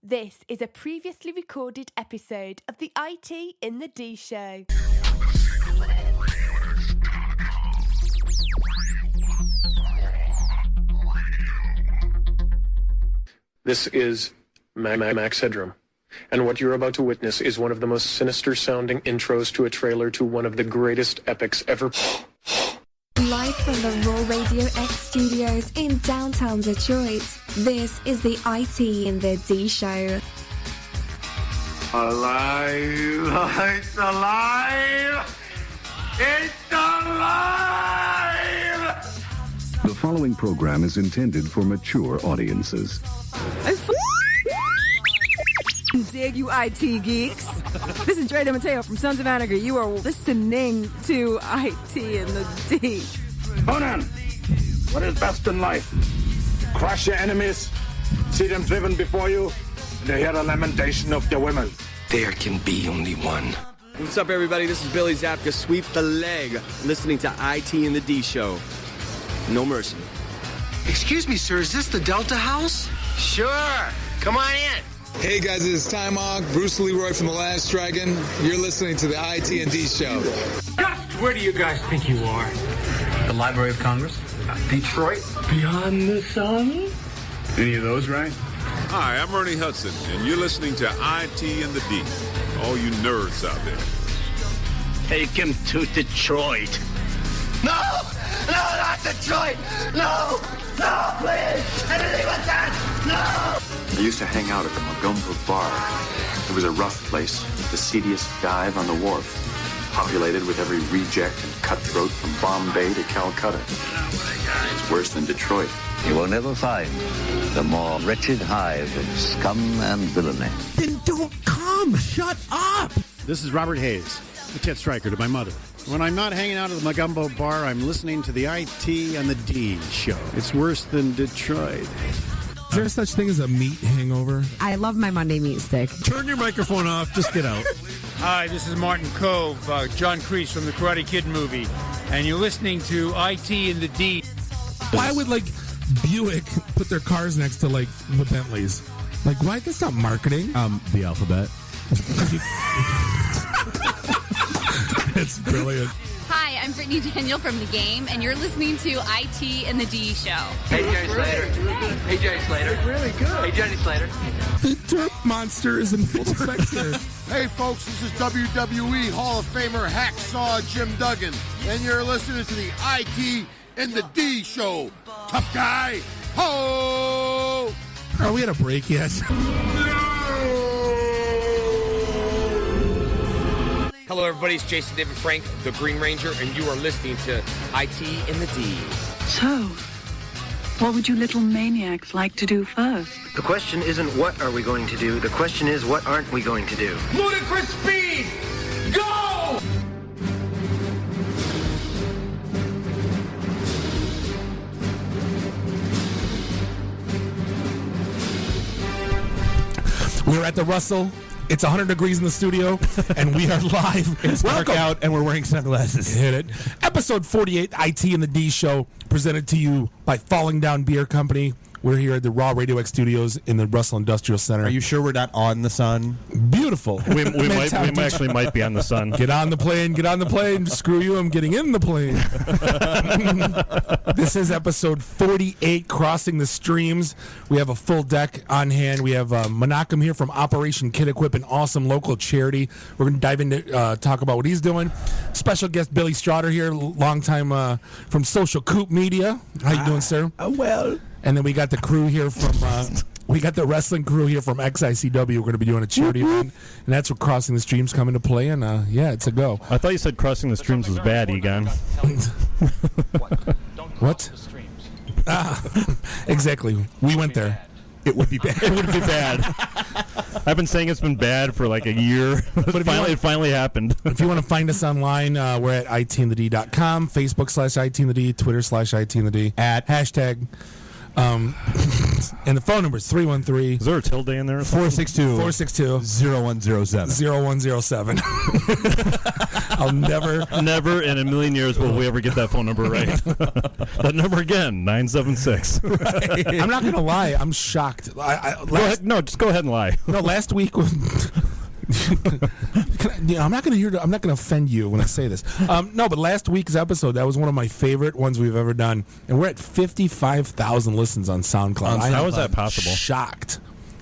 This is a previously recorded episode of the IT in the D Show. This is Max Headroom, and what you're about to witness is one of the most sinister-sounding intros to a trailer to one of the greatest epics ever. Live from the Raw Radio X studios in downtown Detroit, this is the IT in the D Show. Alive! It's alive! It's alive! The following program is intended for mature audiences. Dig you IT geeks. This is Dre Mateo from Sons of Anarchy. You are listening to IT in the D. Conan, what is best in life? Crush your enemies, see them driven before you, and to hear the lamentation of their women. There can be only one. What's up, everybody? This is Billy Zapka. Sweep the leg. Listening to IT in the D Show. No mercy. Excuse me, sir. Is this the Delta House? Sure. Come on in. Hey guys, this is Ty Mogg, Bruce Leroy from The Last Dragon. You're listening to the IT&D Show. Just where do you guys think you are? The Library of Congress? Detroit? Beyond the sun? Any of those, right? Hi, I'm Ernie Hudson, and you're listening to IT in the D. All you nerds out there. Take him to Detroit. No! No, not Detroit! No! No, please! Anything but that! No! I used to hang out at the Magumbo Bar. It was a rough place, the seediest dive on the wharf, populated with every reject and cutthroat from Bombay to Calcutta. It's worse than Detroit. You will never find the more wretched hive of scum and villainy. Then don't come! Shut up! This is Robert Hayes, the tit striker to my mother. When I'm not hanging out at the Magumbo Bar, I'm listening to the IT and the D Show. It's worse than Detroit. Is there such thing as a meat hangover? I love my Monday meat stick. Turn your microphone off. Just get out. Hi, this is Martin Cove, John Kreese from the Karate Kid movie, and you're listening to IT in the D. Why would, Buick put their cars next to, the Bentleys? Why? That's not marketing. The alphabet. It's brilliant. Hi, I'm Brittany Daniel from The Game, and you're listening to IT in the D Show. Hey, Jerry Slater. Hey, Jerry Slater. Really good. Hey, Jenny Slater. The dirt monster is in full effect here. Hey, folks, this is WWE Hall of Famer Hacksaw Jim Duggan, and you're listening to the IT in the D Show. Tough guy. Ho! Are we at a break yet? Hello, everybody. It's Jason David Frank, the Green Ranger, and you are listening to IT in the D. So, what would you little maniacs like to do first? The question isn't what are we going to do. The question is what aren't we going to do. Ludicrous speed! Go! We're at the Russell. It's 100 degrees in the studio, and we are live. It's dark out, and we're wearing sunglasses. Hit it. Episode 48, IT in the D Show, presented to you by Falling Down Beer Company. We're here at the Raw Radio X Studios in the Russell Industrial Center. Are you sure we're not on the sun? Beautiful. We actually might be on the sun. Get on the plane. Get on the plane. Screw you. I'm getting in the plane. This is episode 48, Crossing the Streams. We have a full deck on hand. We have Menachem here from Operation Kid Equip, an awesome local charity. We're going to dive into talk about what he's doing. Special guest Billy Straughter here, long time from Social Coop Media. How you doing, sir? Well. And then we got the crew here from, we got the wrestling crew here from XICW. We're going to be doing a charity event, and that's where Crossing the Streams come into play, and yeah, it's a go. I thought you said Crossing the Streams was bad, Egon. What? Exactly. We went there. It would be bad. It would be bad. I've been saying it's been bad for like a year. But it finally happened. If you want to find us online, we're at itinthed.com, Facebook/itinthd, Twitter/itinthd, at hashtag And the phone number is 313. Is there a tilde in there? 462 0107. 0107. I'll never in a million years will we ever get that phone number right. That number again, 976. Right. I'm not going to lie. I'm shocked. Just go ahead and lie. No, last week. I'm not going to offend you when I say this. No, but last week's episode, that was one of my favorite ones we've ever done, and we're at 55,000 listens on SoundCloud. How is that possible? Shocked.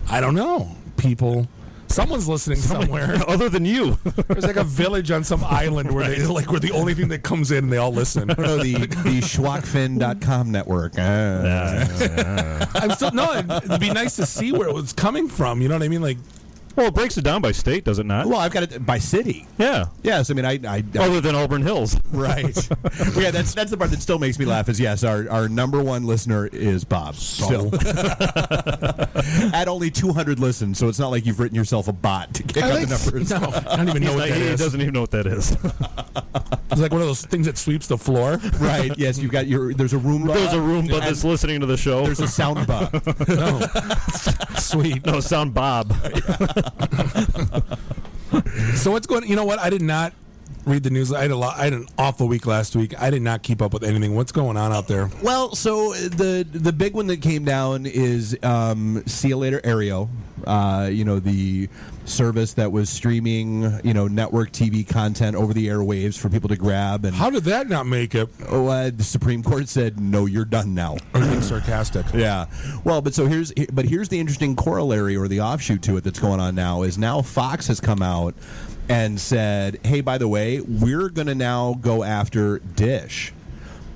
I don't know. People. Someone's listening somewhere other than you. There's like a village on some island where we're the only thing that comes in and they all listen. I don't know, the schwachfin.com network. I'm still it'd be nice to see where it was coming from. You know what I mean? Like, well, it breaks it down by state, does it not? Well, I've got it by city. Yeah. Yes, I mean, I other than Auburn Hills. Right. Well, yeah, that's the part that still makes me laugh is, yes, our number one listener is Bob. Still. At only 200 listens, so it's not like you've written yourself a bot to kick out the numbers. No, I don't even know what that is. He doesn't even know what that is. It's like one of those things that sweeps the floor. Right, yes, you've got there's a Roomba. There's a Roomba that's listening to the show. There's a Soundba. No. Sweet. No, Sound Bob. So what's going? You know what? I did not read the news. I had an awful week last week. I did not keep up with anything. What's going on out there? Well, so the big one that came down is See You Later Aereo. The service that was streaming, network TV content over the airwaves for people to grab. And how did that not make it? The Supreme Court said, no, you're done now. I'm being sarcastic. Yeah. Well, but here's the interesting corollary or the offshoot to it that's going on now is now Fox has come out and said, hey, by the way, we're going to now go after Dish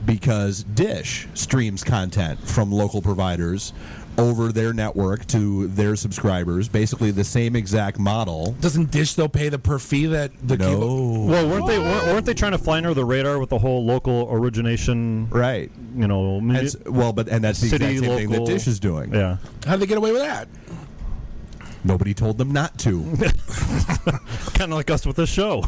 because Dish streams content from local providers over their network to their subscribers, basically the same exact model. Doesn't Dish though pay the per fee that the cable? Well, weren't they trying to fly under the radar with the whole local origination? Right. And that's the exact same thing that Dish is doing. Yeah. How did they get away with that? Nobody told them not to. Kind of like us with this show.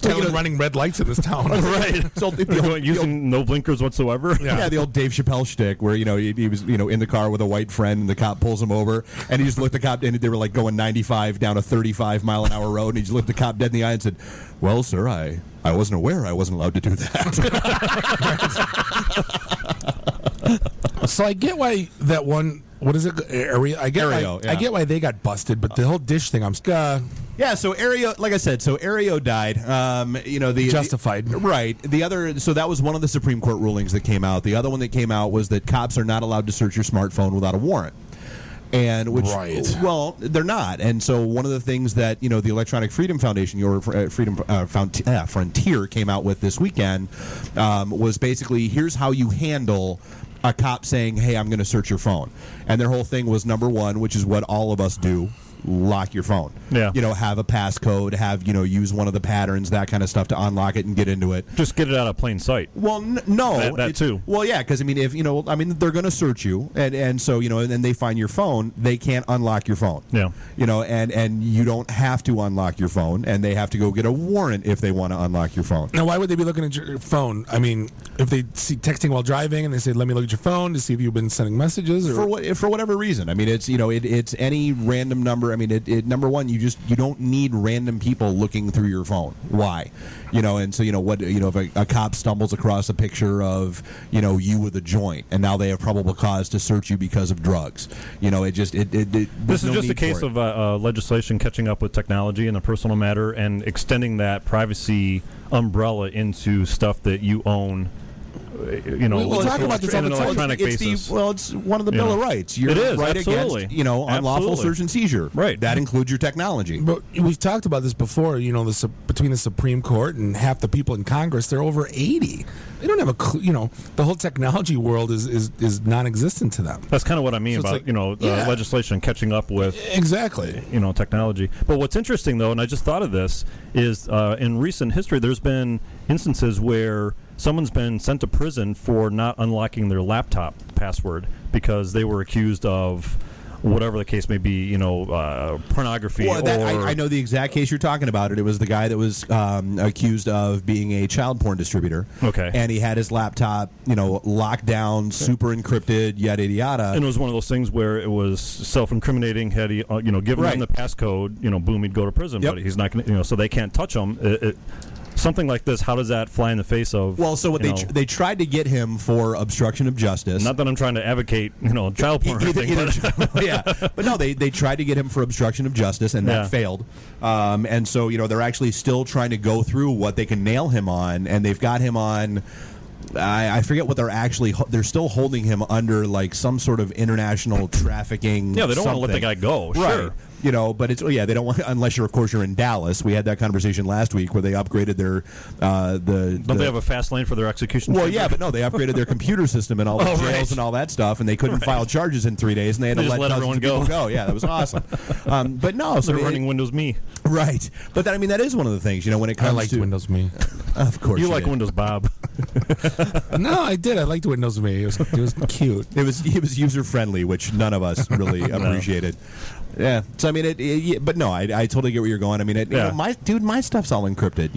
Running red lights in this town. Right. So using no blinkers whatsoever. Yeah, the old Dave Chappelle shtick where, he was, in the car with a white friend and the cop pulls him over and he just looked the cop and they were like going 95 down a 35-mile-an-hour road and he just looked the cop dead in the eye and said, well, sir, I wasn't aware I wasn't allowed to do that. So I get why that one... What is it? I get why they got busted, but the whole Dish thing, yeah, so Aereo, like I said, Aereo died. Justified. Right. So that was one of the Supreme Court rulings that came out. The other one that came out was that cops are not allowed to search your smartphone without a warrant. Well, they're not. And so one of the things that, the Electronic Freedom Foundation, your Frontier came out with this weekend was basically, here's how you handle a cop saying, hey, I'm going to search your phone. And their whole thing was, number one, which is what all of us do, lock your phone. Yeah. Have a passcode, use one of the patterns, that kind of stuff to unlock it and get into it. Just get it out of plain sight. Well, no. That too. Well, yeah, because, if, they're going to search you, and so, and then they find your phone, they can't unlock your phone. Yeah. And you don't have to unlock your phone, and they have to go get a warrant if they want to unlock your phone. Now, why would they be looking at your phone? If they see texting while driving and they say, let me look at your phone to see if you've been sending messages? Or? For whatever reason. It's any random number. Number one, you don't need random people looking through your phone. Why? And so if a cop stumbles across a picture of you with a joint, and now they have probable cause to search you because of drugs. This is just a case of legislation catching up with technology in a personal matter and extending that privacy umbrella into stuff that you own. We talk about this on an electronic basis. It's one of the Bill of Rights. You're right absolutely. against unlawful search and seizure. Right. That includes your technology. But we've talked about this before. Between the Supreme Court and half the people in Congress, they're over 80. They don't have a clue. The whole technology world is non-existent to them. That's kind of what I mean about legislation catching up with exactly technology. But what's interesting though, and I just thought of this, is in recent history there's been instances where someone's been sent to prison for not unlocking their laptop password because they were accused of whatever the case may be, pornography. Well, I know the exact case you're talking about. It was the guy that was accused of being a child porn distributor. Okay. And he had his laptop, locked down, super encrypted, yada, yada. And it was one of those things where it was self-incriminating. Had he, given him the passcode, boom, he'd go to prison. Yep. But he's not going to, so they can't touch him. Something like this, how does that fly in the face of? Well, so what they tried to get him for obstruction of justice. Not that I'm trying to advocate, child porn or anything. Yeah, but no, they tried to get him for obstruction of justice, and that failed. And so they're actually still trying to go through what they can nail him on, and they've got him on. I forget what they're still holding him under, like some sort of international trafficking. Yeah, they don't want to let the guy go. Sure. Right. But it's they don't want, unless you're in Dallas. We had that conversation last week where they upgraded their Don't they have a fast lane for their execution? Well, yeah, but no, they upgraded their computer system and all the jails and all that stuff, and they couldn't file charges in 3 days, and they had to let everyone go. Yeah, that was awesome. But no, so they're running Windows Me, right? But that is one of the things. When it comes I liked to Windows Me. Of course, you like Windows Bob. No, I did. I liked Windows Me. It was cute. It was user friendly, which none of us really appreciated. Yeah. So but no, I totally get where you're going. My stuff's all encrypted.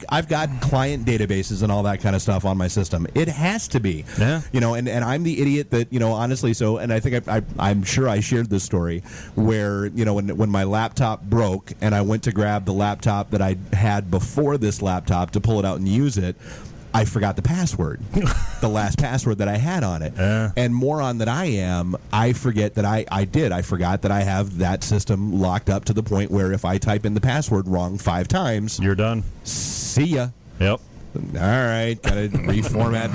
I've got client databases and all that kind of stuff on my system. It has to be. Yeah. And I'm the idiot that honestly. So, and I think I'm sure I shared this story where when my laptop broke and I went to grab the laptop that I had before this laptop to pull it out and use it. I forgot the password, the last password that I had on it. And moron that I am, I forget that I forgot that I have that system locked up to the point where if I type in the password wrong 5 times, you're done. See ya. Yep. All right, gotta reformat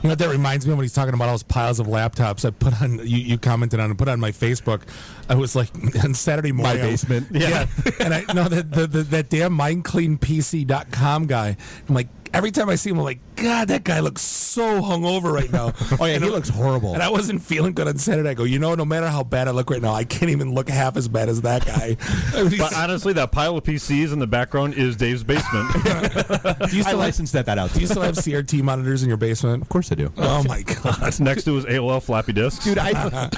That reminds me of when he's talking about all those piles of laptops I put on. You commented on and put on my Facebook. I was like on Saturday morning. My basement. Yeah. And I know that damn mindcleanpc.com guy. I'm like, every time I see him, I'm like, God, that guy looks so hungover right now. Oh, yeah, he looks horrible. And I wasn't feeling good on Saturday. I go, no matter how bad I look right now, I can't even look half as bad as that guy. But honestly, that pile of PCs in the background is Dave's basement. Do you still licensed that out? Do you still have CRT monitors in your basement? Of course I do. Oh, my God. Next to his AOL floppy disks. Dude, I'm a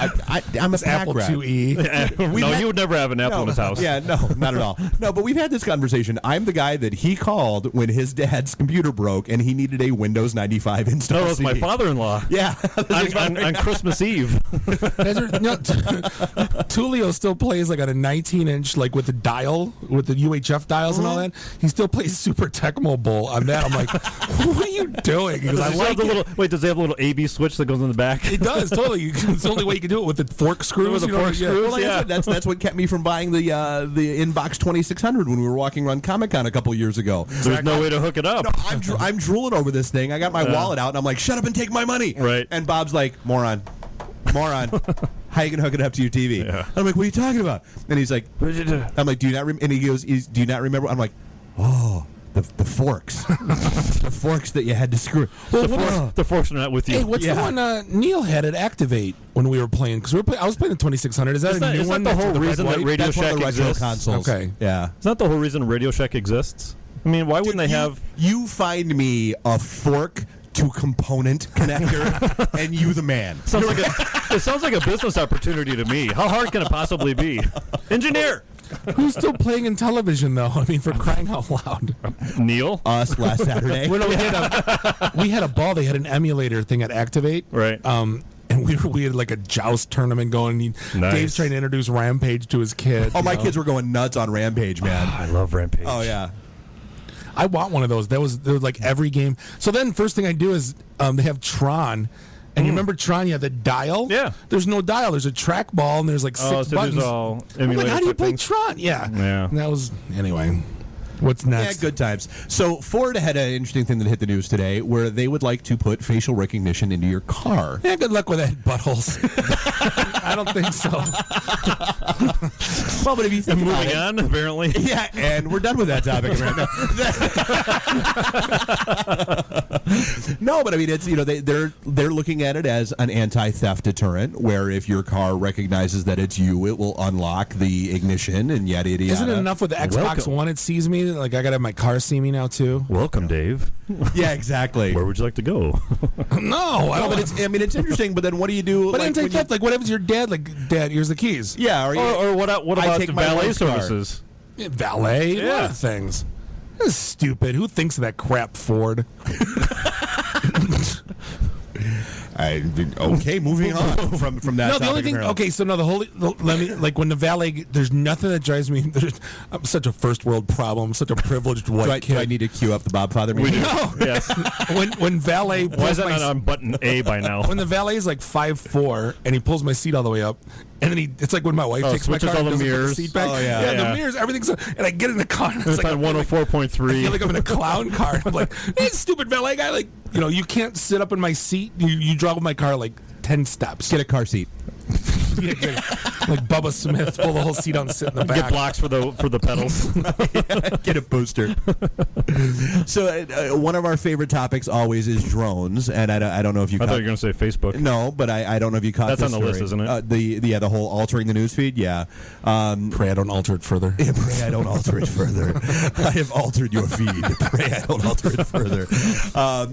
Apple IIe. No, he would never have an Apple in his house. Yeah, no, not at all. No, but we've had this conversation. I'm the guy that he called when his dad's computer broke and he needed a Windows 95 install. No, it was my father-in-law. Yeah. on Christmas Eve. Tulio still plays like on a 19-inch, like with the dial, with the UHF dials and all that. He still plays Super Tecmo Bowl on that. I'm like, what are you doing? Because I like Wait, does it have a little AB switch that goes in the back? It does, totally. It's the only way you can do it with the fork screws. With the fork screws, well, yeah. That's what kept me from buying the Inbox 2600 when we were walking around Comic-Con a couple years ago. There's no way to hook it up. No, I'm drooling over this thing. I got my wallet out and I'm like, shut up and take my money. Right. And Bob's like, moron. How you gonna hook it up to your TV? Yeah. I'm like, what are you talking about? And he's like, I'm like, do you not? And he goes, do you not remember? I'm like, oh. The forks, the forks that you had to screw. The forks are not with you. Hey, what's the one Neil had at Activate when we were playing? Because I was playing the 2600. Is that a new one? Is that the whole reason that Radio That's Shack exists? Consoles. Okay, yeah. Is that the whole reason Radio Shack exists? I mean, why wouldn't they have? You find me a fork to component connector, and you the man. It sounds like a business opportunity to me. How hard can it possibly be? Engineer. Who's still playing in television, though? I mean, for crying out loud. Neil? Us last Saturday. We had a ball. They had an emulator thing at Activate. Right. And we had like a joust tournament going. Nice. Dave's trying to introduce Rampage to his kid. Oh, my kids were going nuts on Rampage, man. I love Rampage. Oh, yeah. I want one of those. There was like every game. So then first thing I do is they have Tron. And you remember Tron, you had the dial? Yeah. There's no dial. There's a trackball, and there's like 6 buttons. All I'm like, how do you play Tron? Yeah. And that was, anyway. What's next? Yeah, good times. So Ford had an interesting thing that hit the news today where they would like to put facial recognition into your car. Yeah, good luck with that, buttholes. I don't think so. Well, but if you think about moving it, on, apparently. Yeah, and we're done with that topic right now. No, but I mean, it's they're looking at it as an anti-theft deterrent, where if your car recognizes that it's you, it will unlock the ignition and yada yada. Isn't it enough with the Xbox One? It sees me. Like I gotta have my car see me now too. Welcome, Dave. Yeah, exactly. Where would you like to go? No, I don't. But it's interesting. But then what do you do? But anti-theft, like what happens to your dad? Like, Dad, here's the keys. Yeah, or what about the valet services? Yeah, valet, a lot Yeah. of things. This is stupid. Who thinks of that crap, Ford? Okay, moving on from that. No, the only topic, thing. apparently. Okay, so no, let me like when the valet. There's nothing that drives me. I'm such a first world problem. Such a privileged white kid. Do I need to cue up the Bob Father music? No. Yes. When valet. Why is that not on button A by now? When the valet is like 5'4" and he pulls my seat all the way up, and then it's like when my wife takes my switches car all and the doesn't put mirrors. the seat back. Oh, yeah. The mirrors, everything's. And I get in the car. And It's like on 104.3. I feel like I'm in a clown car. I'm like, hey, stupid valet guy. Like, you can't sit up in my seat. You drive my car like 10 steps. Get a car seat. Yeah, like Bubba Smith, pull the whole seat out and sit in the back. Get blocks for the pedals. Get a booster. So one of our favorite topics always is drones, and I don't know if you. I thought you were going to say Facebook. No, but I don't know if you caught. That's this on the list, story. isn't it? The whole altering the newsfeed. Yeah. Pray I don't alter it further. Yeah, pray I don't alter it further. I have altered your feed. Pray I don't alter it further.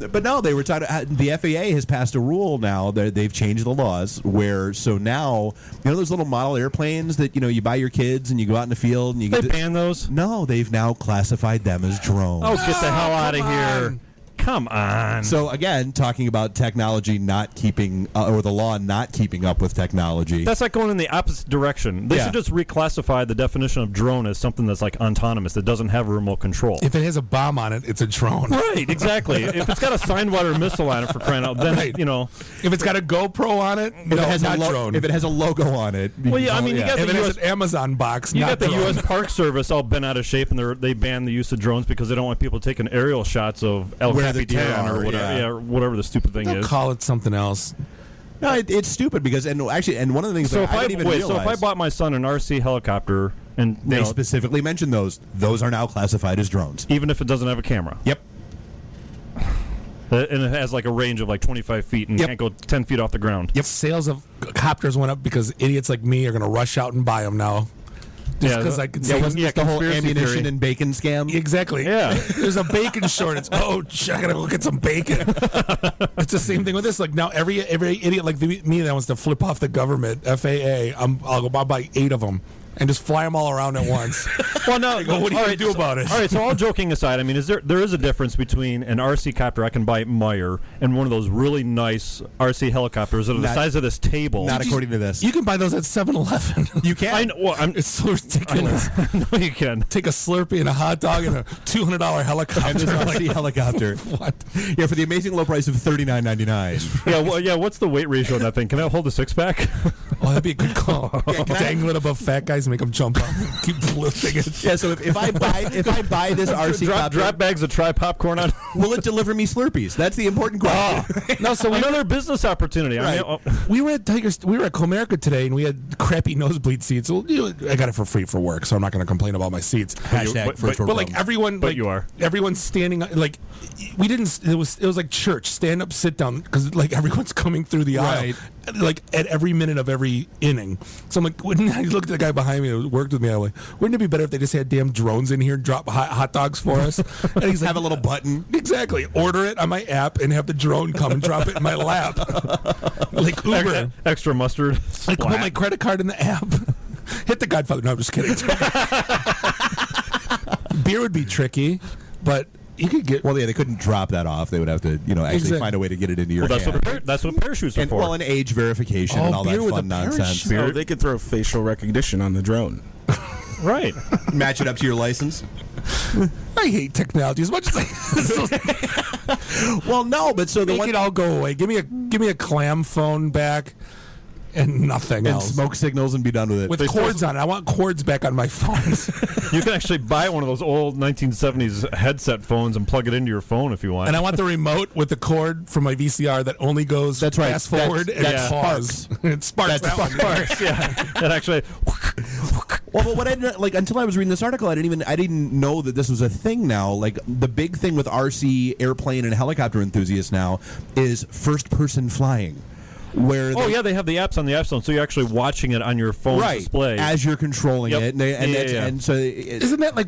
But no, they were talking. The FAA has passed a rule now. They've changed the laws where so now those little model airplanes that you buy your kids and you go out in the field and you They ban those? No, they've now classified them as drones. Oh, get the hell out of here. Come on. So again, talking about technology not keeping, or the law not keeping up with technology. That's like going in the opposite direction. They should just reclassify the definition of drone as something that's like autonomous, that doesn't have a remote control. If it has a bomb on it, it's a drone. Right, exactly. If it's got a Signwater missile on it, for crying out, then, If it's got a GoPro on it, If it has not a drone. If it has a logo on it. Well, yeah, I mean, you got if the it US, has an Amazon box, you not got the drone. U.S. Park Service all bent out of shape, and they banned the use of drones because they don't want people taking aerial shots of El Where the Capitan deer or are, whatever, or whatever the stupid thing They'll is. call it something else. No, it's stupid because one of the things So that I didn't even realize. so if I bought my son an RC helicopter, and they specifically mentioned those are now classified as drones, even if it doesn't have a camera. Yep. And it has like a range of like 25 feet and can't go 10 feet off the ground. Yep. Sales of copters went up because idiots like me are going to rush out and buy them now. Just because I can say the whole ammunition theory. and bacon scam. Exactly. Yeah. There's a bacon shortage. Oh, shit, I gotta go get some bacon. It's the same thing with this. Like now, every idiot like me that wants to flip off the government, FAA, I'll go buy 8 of them and just fly them all around at once. Well, no. What are you going to do about it? All right, so all joking aside, I mean, there is a difference between an RC copter I can buy at Meyer and one of those really nice RC helicopters that are the size of this table. Not according to this. You can buy those at 7-Eleven. You can. I know, it's so ridiculous. No, you can. Take a Slurpee and a hot dog and a $200 helicopter. And this RC helicopter. What? Yeah, for the amazing low price of $39.99. Yeah, what's the weight ratio on that thing? Can I hold a 6-pack? Oh, that'd be a good call. Dangle it above fat guys and make them jump up. Keep lifting it. Yeah, so if I buy this RC copter, drop bags of try popcorn on. will it deliver me Slurpees? That's the important question. No, so another business opportunity. Right. I mean, we were at Comerica today, and we had crappy nosebleed seats. Well, I got it for free for work, so I'm not going to complain about my seats. Hashtag first world But like problems. everyone, But like, you are. everyone's standing. Like we didn't. It was like church. Stand up, sit down, because like everyone's coming through the aisle, like at every minute of every inning. So I'm like, wouldn't I looked at the guy behind me who worked with me? I'm like, wouldn't it be better if they just had damn drones in here and drop hot dogs for us? And he's like, have a little button. Exactly. Order it on my app and have the drone come and drop it in my lap, like Uber. Extra mustard. Like put my credit card in the app. Hit the Godfather. No, I'm just kidding. Beer would be tricky, but you could get. Well, yeah, they couldn't drop that off. They would have to, actually Exactly. find a way to get it into your That's hand. that's what parachutes are for. Well, an age verification and all that beer with fun a nonsense. parachute. Oh, they could throw facial recognition on the drone. Right. Match it up to your license. I hate technology as much as I. Well, no, but so the Make one it all go away. Give me a clam phone back, and nothing and else. smoke signals and be done with it. With cords on it. I want cords back on my phones. You can actually buy one of those old 1970s headset phones and plug it into your phone if you want. And I want the remote with the cord from my VCR that only goes That's right. fast forward and That's pause. It sparks. That's that one. Sparks, yeah. That actually. Well, but what I didn't, like until I was reading this article, I didn't know that this was a thing now. Like the big thing with RC, airplane, and helicopter enthusiasts now is first-person flying. Where they have the apps on the App Store, so you're actually watching it on your phone's display as you're controlling it. And so isn't that like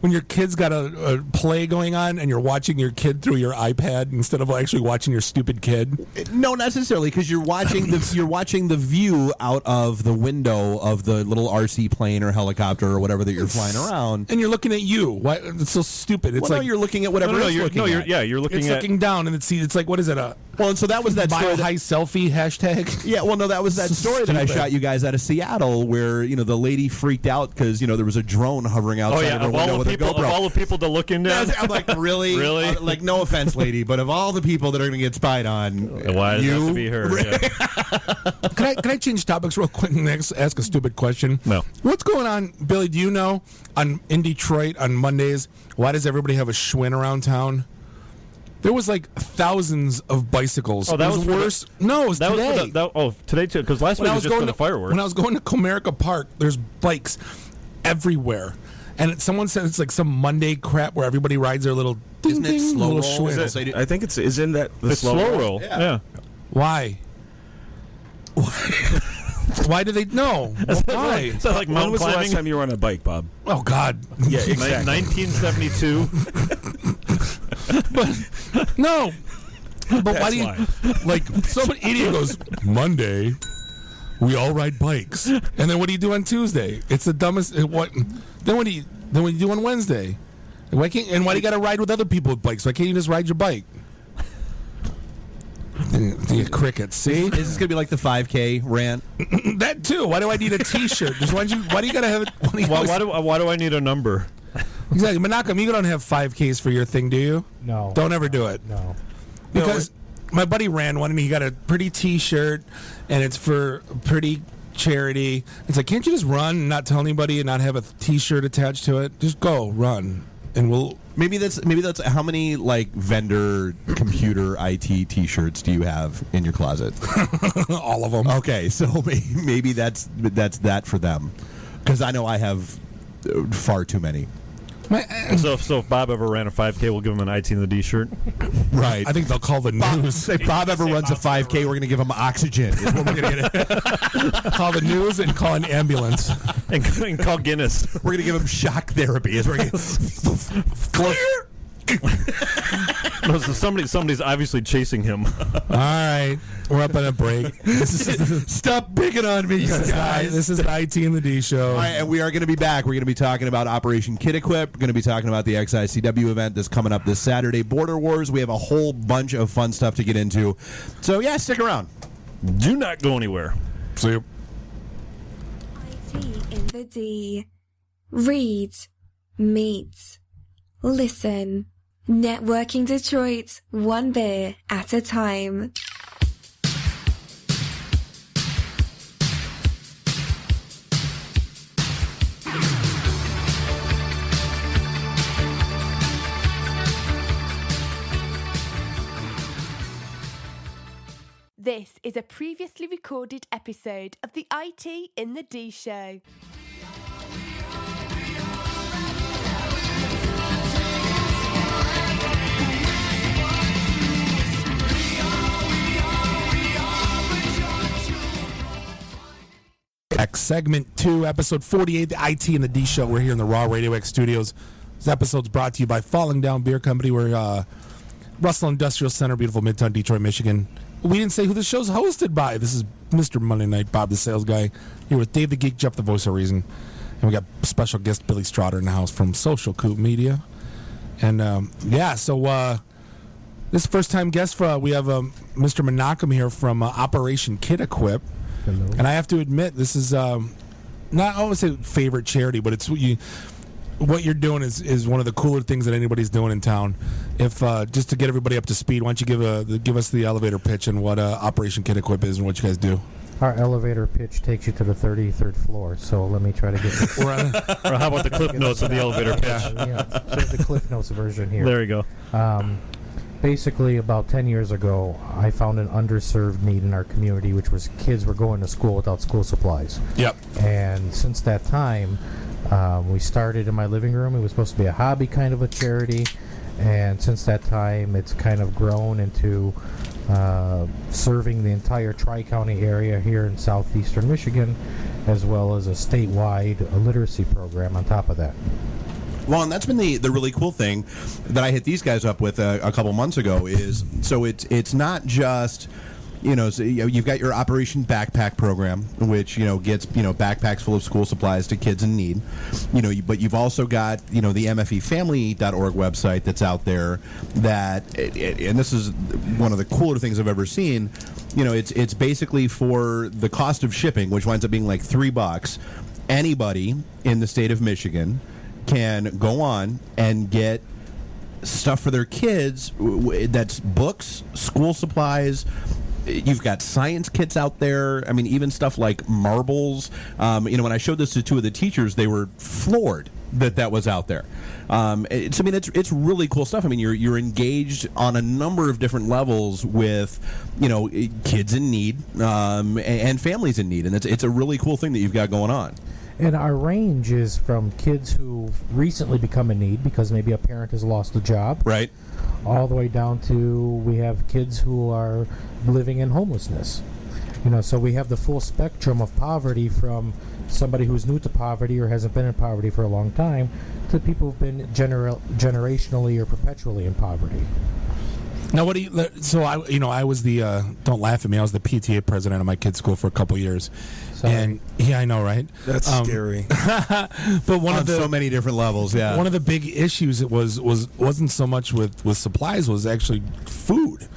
when your kid's got a play going on and you're watching your kid through your iPad instead of actually watching your stupid kid? No, not necessarily, because you're watching the view out of the window of the little RC plane or helicopter or whatever that you're flying around, and you're looking at you. Why? It's so stupid. It's you're looking at whatever you're looking at. You're looking it's at looking down, and it's like, what is it? And so that was that story. High selfie hashtag. Yeah, well, no, that was that story that I shot you guys out of Seattle, where the lady freaked out because there was a drone hovering outside of her window with a GoPro. Of all the people to look into, I'm like, really, really, like, no offense, lady, but of all the people that are going to get spied on, why does it have to be her? Yeah. Can I change topics real quick and ask a stupid question? No. What's going on, Billy? Do you know in Detroit on Mondays? Why does everybody have a Schwinn around town? There was like thousands of bicycles. Oh, that was worse. No, it was today. Today too. Because last week was just for the fireworks. When I was going to Comerica Park, there's bikes everywhere, and someone said it's like some Monday crap where everybody rides their little. Isn't it slow roll? Schwinn. I think isn't that the slow roll? Yeah. Why? Why do they know? Why? Is that like when was climbing? the last time you were on a bike, Bob? Oh God! Yeah, exactly. 1972. But no. But why do you like? Some idiot goes Monday. We all ride bikes, and then what do you do on Tuesday? It's the dumbest. What? Then what do you do on Wednesday? Why do you got to ride with other people with bikes? Why can't you just ride your bike? The crickets. See, is this gonna be like the 5K rant? That too. Why do I need a T-shirt? Why do you gotta have it? Why do I need a number? Exactly, Menachem, you don't have 5Ks for your thing, do you? No. Don't ever do it. No. Because my buddy ran one and he got a pretty T-shirt, and it's for pretty charity. It's like, can't you just run and not tell anybody and not have a T-shirt attached to it? Just go run, and we'll. Maybe that's how many like vendor computer IT T-shirts do you have in your closet? All of them. Okay, so maybe that's that for them, because I know I have far too many. So if Bob ever ran a 5K, we'll give him an IT in the D shirt. Right. I think they'll call the news. If Bob ever runs a 5K, we're going to give him oxygen. Is what we're going to get. Call the news and call an ambulance. and call Guinness. We're going to give him shock therapy. Is we're going to No, so somebody's obviously chasing him. All right, we're up on a break. Stop picking on me, guys. This is the IT and the D show. All right, and we are going to be back. We're going to be talking about Operation Kid Equip. We're going to be talking about the XICW event that's coming up this Saturday, Border Wars. We have a whole bunch of fun stuff to get into. So, yeah, stick around. Do not go anywhere. See you. IT in the D. Read, meet, listen. Networking Detroit, one beer at a time. This is a previously recorded episode of the IT in the D show. Segment 2, episode 48, the IT and the D show. We're here in the Raw Radio X studios. This episode's brought to you by Falling Down Beer Company. We're Russell Industrial Center, beautiful Midtown, Detroit, Michigan. We didn't say who the show's hosted by. This is Mr. Monday Night, Bob the Sales Guy, here with Dave the Geek, Jeff the Voice of Reason. And we got special guest Billy Strotter in the house from Social Coop Media. And so this first-time guest, we have Mr. Menachem here from Operation Kid Equip. Hello. And I have to admit, this is not, I won't say favorite charity, but it's what you're doing is one of the cooler things that anybody's doing in town. If just to get everybody up to speed, why don't you give us the elevator pitch and what Operation Kid Equip is and what you guys do? Our elevator pitch takes you to the 33rd floor, so let me try to get this. Or how about the Cliff Notes of the elevator pitch? Yeah, the Cliff Notes version here. There you go. basically about 10 years ago, I found an underserved need in our community, which was kids were going to school without school supplies. Yep. And since that time, we started in my living room. It was supposed to be a hobby kind of a charity. And since that time, it's kind of grown into serving the entire Tri-County area here in southeastern Michigan, as well as a statewide literacy program on top of that. Well, and that's been the really cool thing that I hit these guys up with a couple months ago is, so it's not just, so you've got your Operation Backpack program, which, gets, backpacks full of school supplies to kids in need, but you've also got, the mfefamily.org website that's out there that, and this is one of the cooler things I've ever seen, it's basically for the cost of shipping, which winds up being like $3, anybody in the state of Michigan can go on and get stuff for their kids. That's books, school supplies. You've got science kits out there. I mean, even stuff like marbles. When I showed this to two of the teachers, they were floored that was out there. It's really cool stuff. I mean, you're engaged on a number of different levels with, kids in need and families in need, and it's a really cool thing that you've got going on. And our range is from kids who've recently become in need because maybe a parent has lost a job. Right. All the way down to we have kids who are living in homelessness. So we have the full spectrum of poverty from somebody who's new to poverty or hasn't been in poverty for a long time to people who've been generationally or perpetually in poverty. Now, what do you? So I was the don't laugh at me. I was the PTA president of my kid's school for a couple years, and yeah, I know, right? That's scary. But one on of the so many different levels, yeah. One of the big issues wasn't so much with supplies, was actually food.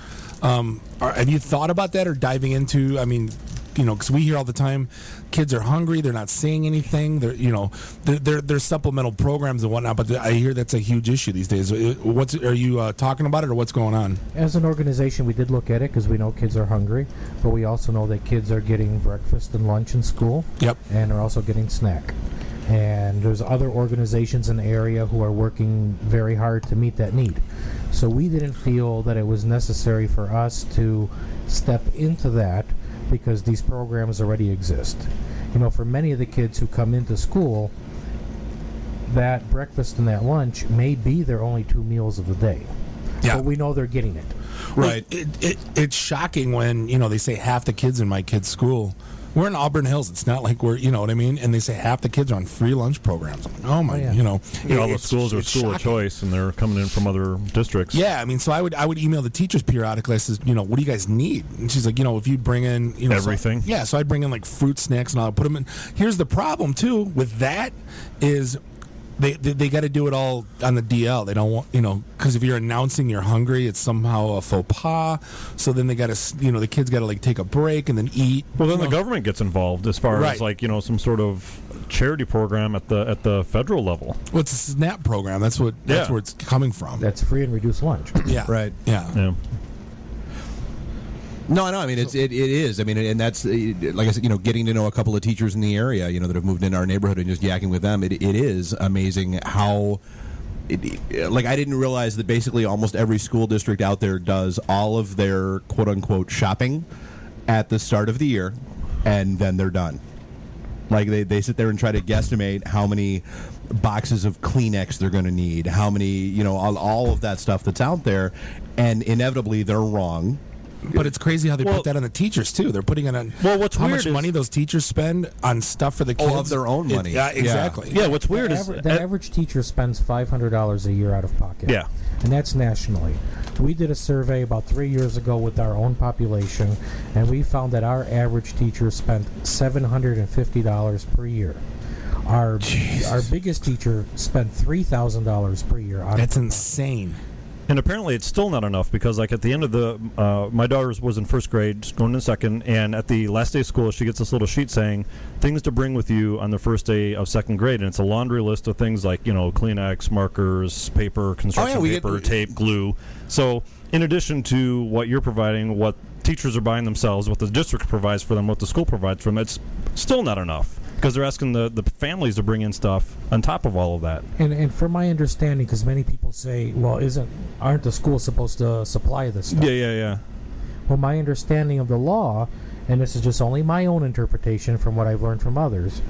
Have you thought about that or diving into? I mean, because we hear all the time, kids are hungry, they're not saying anything. There's supplemental programs and whatnot, but I hear that's a huge issue these days. Are you talking about it, or what's going on? As an organization, we did look at it because we know kids are hungry, but we also know that kids are getting breakfast and lunch in school. Yep. And are also getting snack. And there's other organizations in the area who are working very hard to meet that need. So we didn't feel that it was necessary for us to step into that because these programs already exist. For many of the kids who come into school, that breakfast and that lunch may be their only 2 meals of the day. Yeah. But we know they're getting it. Right. It's shocking when, they say half the kids in my kid's school. We're in Auburn Hills. It's not like we're, what I mean? And they say half the kids are on free lunch programs. I'm like, oh my, all the schools are school of choice, and they're coming in from other districts. Yeah, I mean, so I would email the teachers periodically. I says, what do you guys need? And she's like, if you bring in, everything. So I'd bring in like fruit snacks and I'll put them in. Here's the problem too with that is they got to do it all on the DL. They don't want, because if you're announcing you're hungry, it's somehow a faux pas. So then they got to, the kids got to like take a break and then eat. Well, then the government gets involved as far as like, some sort of charity program at the federal level. Well, it's a SNAP program. That's where it's coming from. That's free and reduced lunch. Yeah. Right. Yeah. No, I mean, it is. I mean, and that's, like I said, getting to know a couple of teachers in the area, that have moved into our neighborhood and just yakking with them. It is amazing how, I didn't realize that basically almost every school district out there does all of their quote-unquote shopping at the start of the year, and then they're done. Like, they sit there and try to guesstimate how many boxes of Kleenex they're going to need, how many, all of that stuff that's out there, and inevitably they're wrong. But it's crazy how they put that on the teachers too. They're putting it on how much money those teachers spend on stuff for the kids. Of their own money. Yeah, exactly. Yeah, what's weird is the average teacher spends $500 a year out of pocket. Yeah. And that's nationally. We did a survey about 3 years ago with our own population, and we found that our average teacher spent $750 per year. Our biggest teacher spent $3,000 per year. That's insane. And apparently it's still not enough because, like, at the end of my daughter was in first grade, just going in second, and at the last day of school, she gets this little sheet saying things to bring with you on the first day of second grade, and it's a laundry list of things like, Kleenex, markers, paper, construction paper, tape, glue. So, in addition to what you're providing, what teachers are buying themselves, what the district provides for them, what the school provides for them, it's still not enough. Because they're asking the families to bring in stuff on top of all of that. And from my understanding, because many people say, well, aren't the schools supposed to supply this stuff? Yeah. Well, my understanding of the law, and this is just only my own interpretation from what I've learned from others,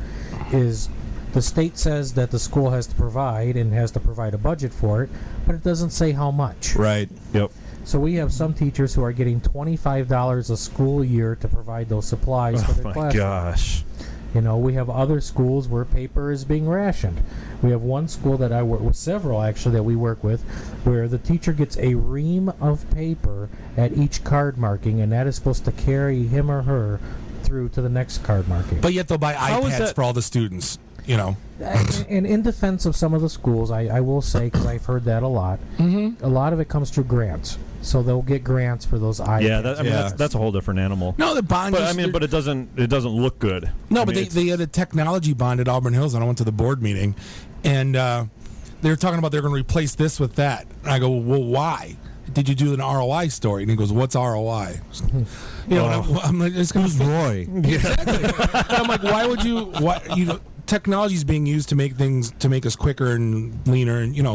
is the state says that the school has to provide and has to provide a budget for it, but it doesn't say how much. Right. Yep. So we have some teachers who are getting $25 a school year to provide those supplies for their classroom. Oh my gosh. You know, we have other schools where paper is being rationed. We have one school that I work with, several actually that we work with, where the teacher gets a ream of paper at each card marking, and that is supposed to carry him or her through to the next card marking. But yet they'll buy iPads for all the students, you know. And in defense of some of the schools, I will say, because I've heard that a lot, a lot of it comes through grants. So they'll get grants for those iPads. Yeah, that's a whole different animal. No, the bond. But it doesn't look good. No, but they had a technology bond at Auburn Hills, and I went to the board meeting, and they were talking about they're going to replace this with that. And I go, well, why? Did you do an ROI story? And he goes, what's ROI? You know, I'm like, it's going to Roy. Exactly. I'm like, why would you? What technology is being used to make things to make us quicker and leaner, and you're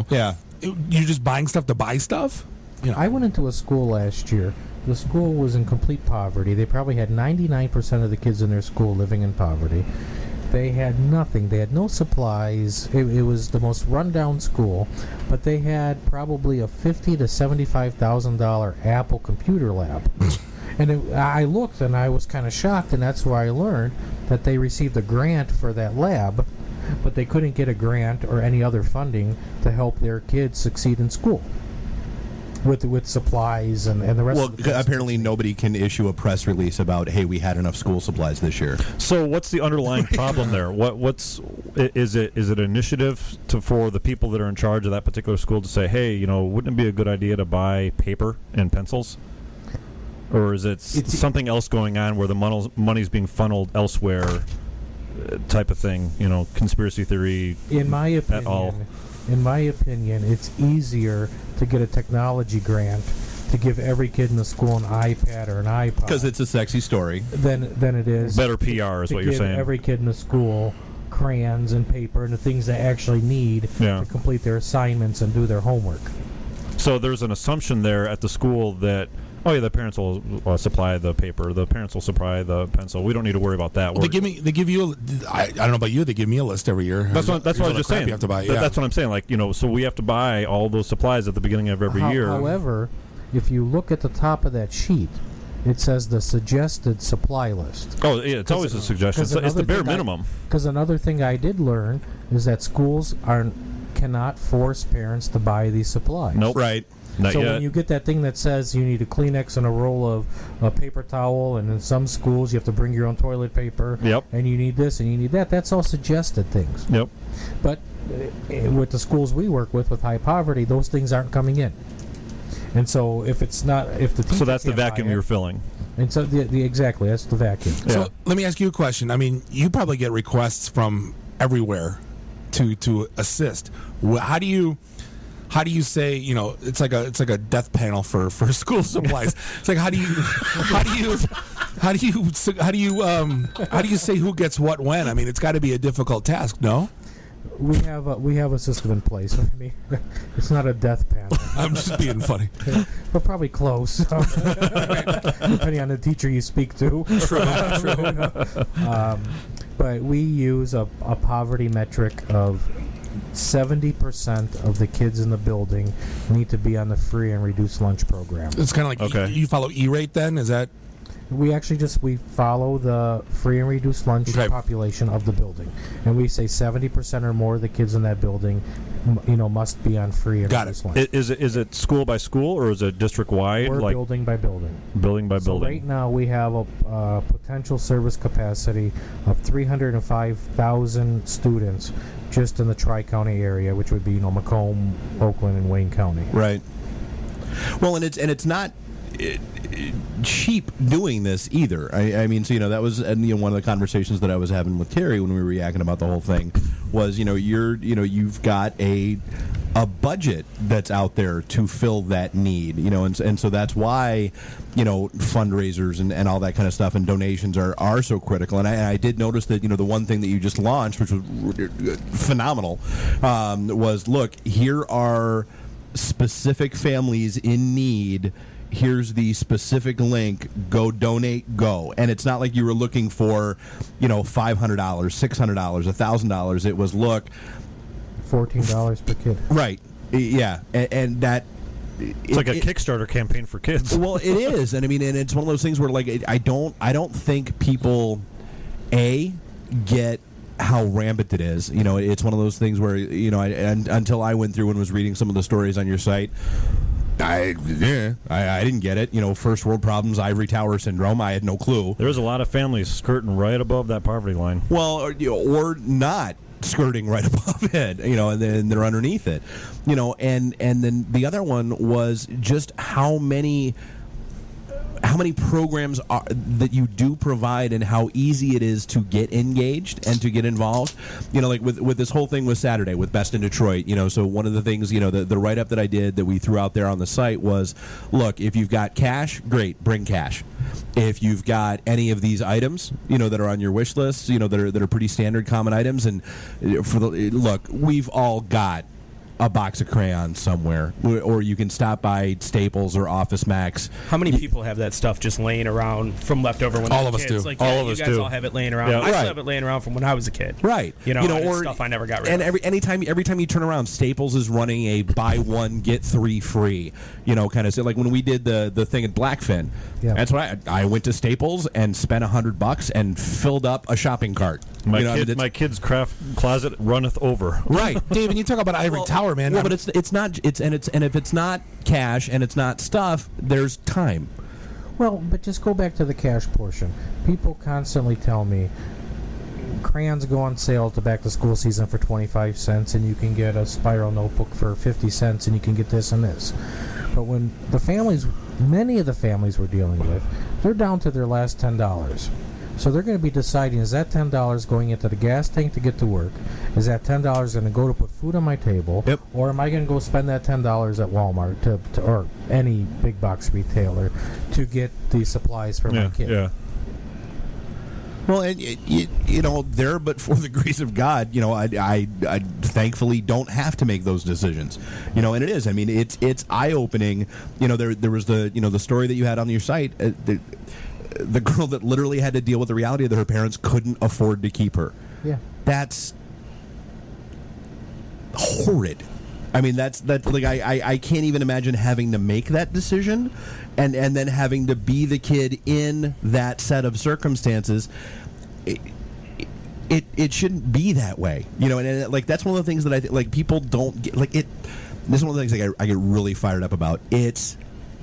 just buying stuff to buy stuff. You know. I went into a school last year. The school was in complete poverty. They probably had 99% of the kids in their school living in poverty. They had nothing. They had no supplies. It was the most rundown school, but they had probably a $50,000 to $75,000 Apple computer lab. And I looked and I was kind of shocked, and that's where I learned that they received a grant for that lab, but they couldn't get a grant or any other funding to help their kids succeed in school. With supplies and the rest of the things. Apparently nobody can issue a press release about, hey, we had enough school supplies this year. So what's the underlying problem there? Is it an initiative for the people that are in charge of that particular school to say, hey, wouldn't it be a good idea to buy paper and pencils? Or is it something else going on where the money's being funneled elsewhere type of thing, conspiracy theory in my opinion, at all? In my opinion, it's easier to get a technology grant to give every kid in the school an iPad or an iPod. Because it's a sexy story. Than it is. Better PR is what you're saying. Every kid in the school crayons and paper and the things they actually need to complete their assignments and do their homework. So there's an assumption there at the school that, the parents will supply the paper, the parents will supply the pencil. We don't need to worry about that. Well, they give you. I don't know about you. They give me a list every year. That's what I was just saying. You have to buy. That's what I'm saying. So we have to buy all those supplies at the beginning of every year. However, if you look at the top of that sheet, it says the suggested supply list. Oh, yeah, it's always a suggestion. It's the bare minimum. Because another thing I did learn is that schools cannot force parents to buy these supplies. Nope. Right. Not so yet. When you get that thing that says you need a Kleenex and a roll of paper towel, and in some schools you have to bring your own toilet paper, and you need this and you need that, that's all suggested things. Yep. But with the schools we work with high poverty, those things aren't coming in. And so if it's not, if the teacher so that's the can't buy vacuum it, you're filling. And so exactly, that's the vacuum. Yeah. So let me ask you a question. I mean, you probably get requests from everywhere to assist. How do you say, it's like a death panel for school supplies. It's like how do you say who gets what when? I mean, it's got to be a difficult task, no? We have a system in place. I mean, it's not a death panel. I'm just being funny. We're probably close, depending on the teacher you speak to. True. But we use a poverty metric of 70% of the kids in the building need to be on the free and reduced lunch program. It's kind of like you follow E-rate then? Is that? We actually we follow the free and reduced lunch population of the building, and we say 70% or more of the kids in that building, must be on free and reduced lunch. Is it school by school or is it district wide? We're building by building. Building by building. Right now we have a potential service capacity of 305,000 students just in the Tri-County area, which would be Macomb, Oakland, and Wayne County. Right. Well, and it's not cheap doing this either. I mean, so that was one of the conversations that I was having with Terry when we were yakking about the whole thing was you've got a a budget that's out there to fill that need, and so that's why, fundraisers and all that kind of stuff and donations are so critical. And I did notice that, the one thing that you just launched, which was phenomenal, was, look, here are specific families in need. Here's the specific link. Go donate, go. And it's not like you were looking for, $500, $600, $1,000. It was, look, $14 per kid. Right. Yeah. And that... It's like a Kickstarter campaign for kids. Well, it is. And I mean, and it's one of those things where, like, I don't think people, get how rampant it is. It's one of those things where, until I went through and was reading some of the stories on your site, I didn't get it. First world problems, ivory tower syndrome. I had no clue. There was a lot of families skirting right above that poverty line. Well, or not skirting right above it, and then they're underneath it, and then the other one was just how many programs that you do provide and how easy it is to get engaged and to get involved. Like with this whole thing with Saturday with Best in Detroit, so one of the things, the write-up that I did that we threw out there on the site was, look, if you've got cash, great, bring cash. If you've got any of these items, that are on your wish list, that are pretty standard common items, and look, we've all got a box of crayons somewhere, or you can stop by Staples or Office Max. How many people have that stuff just laying around from leftover when all they of were us kids? do. Like, all yeah, of us you guys do. all have it laying around. Yeah. I still have it laying around from when I was a kid. Right. And or stuff I never got rid of. of. And every time you turn around, Staples is running a buy one get three free. Kind of like when we did the thing at Blackfin. Yeah. That's why I went to Staples and spent $100 and filled up a shopping cart. My kid's craft closet runneth over. Right, David. You talk about ivory tower, man. Well, but it's not. And if it's not cash and it's not stuff, there's time. Well, but just go back to the cash portion. People constantly tell me crayons go on sale at the back to school season for 25 cents, and you can get a spiral notebook for 50 cents, and you can get this and this. But when many of the families we're dealing with, they're down to their last $10. So they're going to be deciding, is that $10 going into the gas tank to get to work? Is that $10 going to go to put food on my table? Yep. Or am I going to go spend that $10 at Walmart or any big box retailer to get the supplies for my kid? Yeah. Well, and there, but for the grace of God, I thankfully don't have to make those decisions. And it is. I mean, it's eye opening. There was the story that you had on your site. The girl that literally had to deal with the reality that her parents couldn't afford to keep her. Yeah. That's horrid. I mean, that's like I can't even imagine having to make that decision, and then having to be the kid in that set of circumstances. It shouldn't be that way, and like that's one of the things that I think like people don't get. Like it, this is one of the things I get really fired up about. It's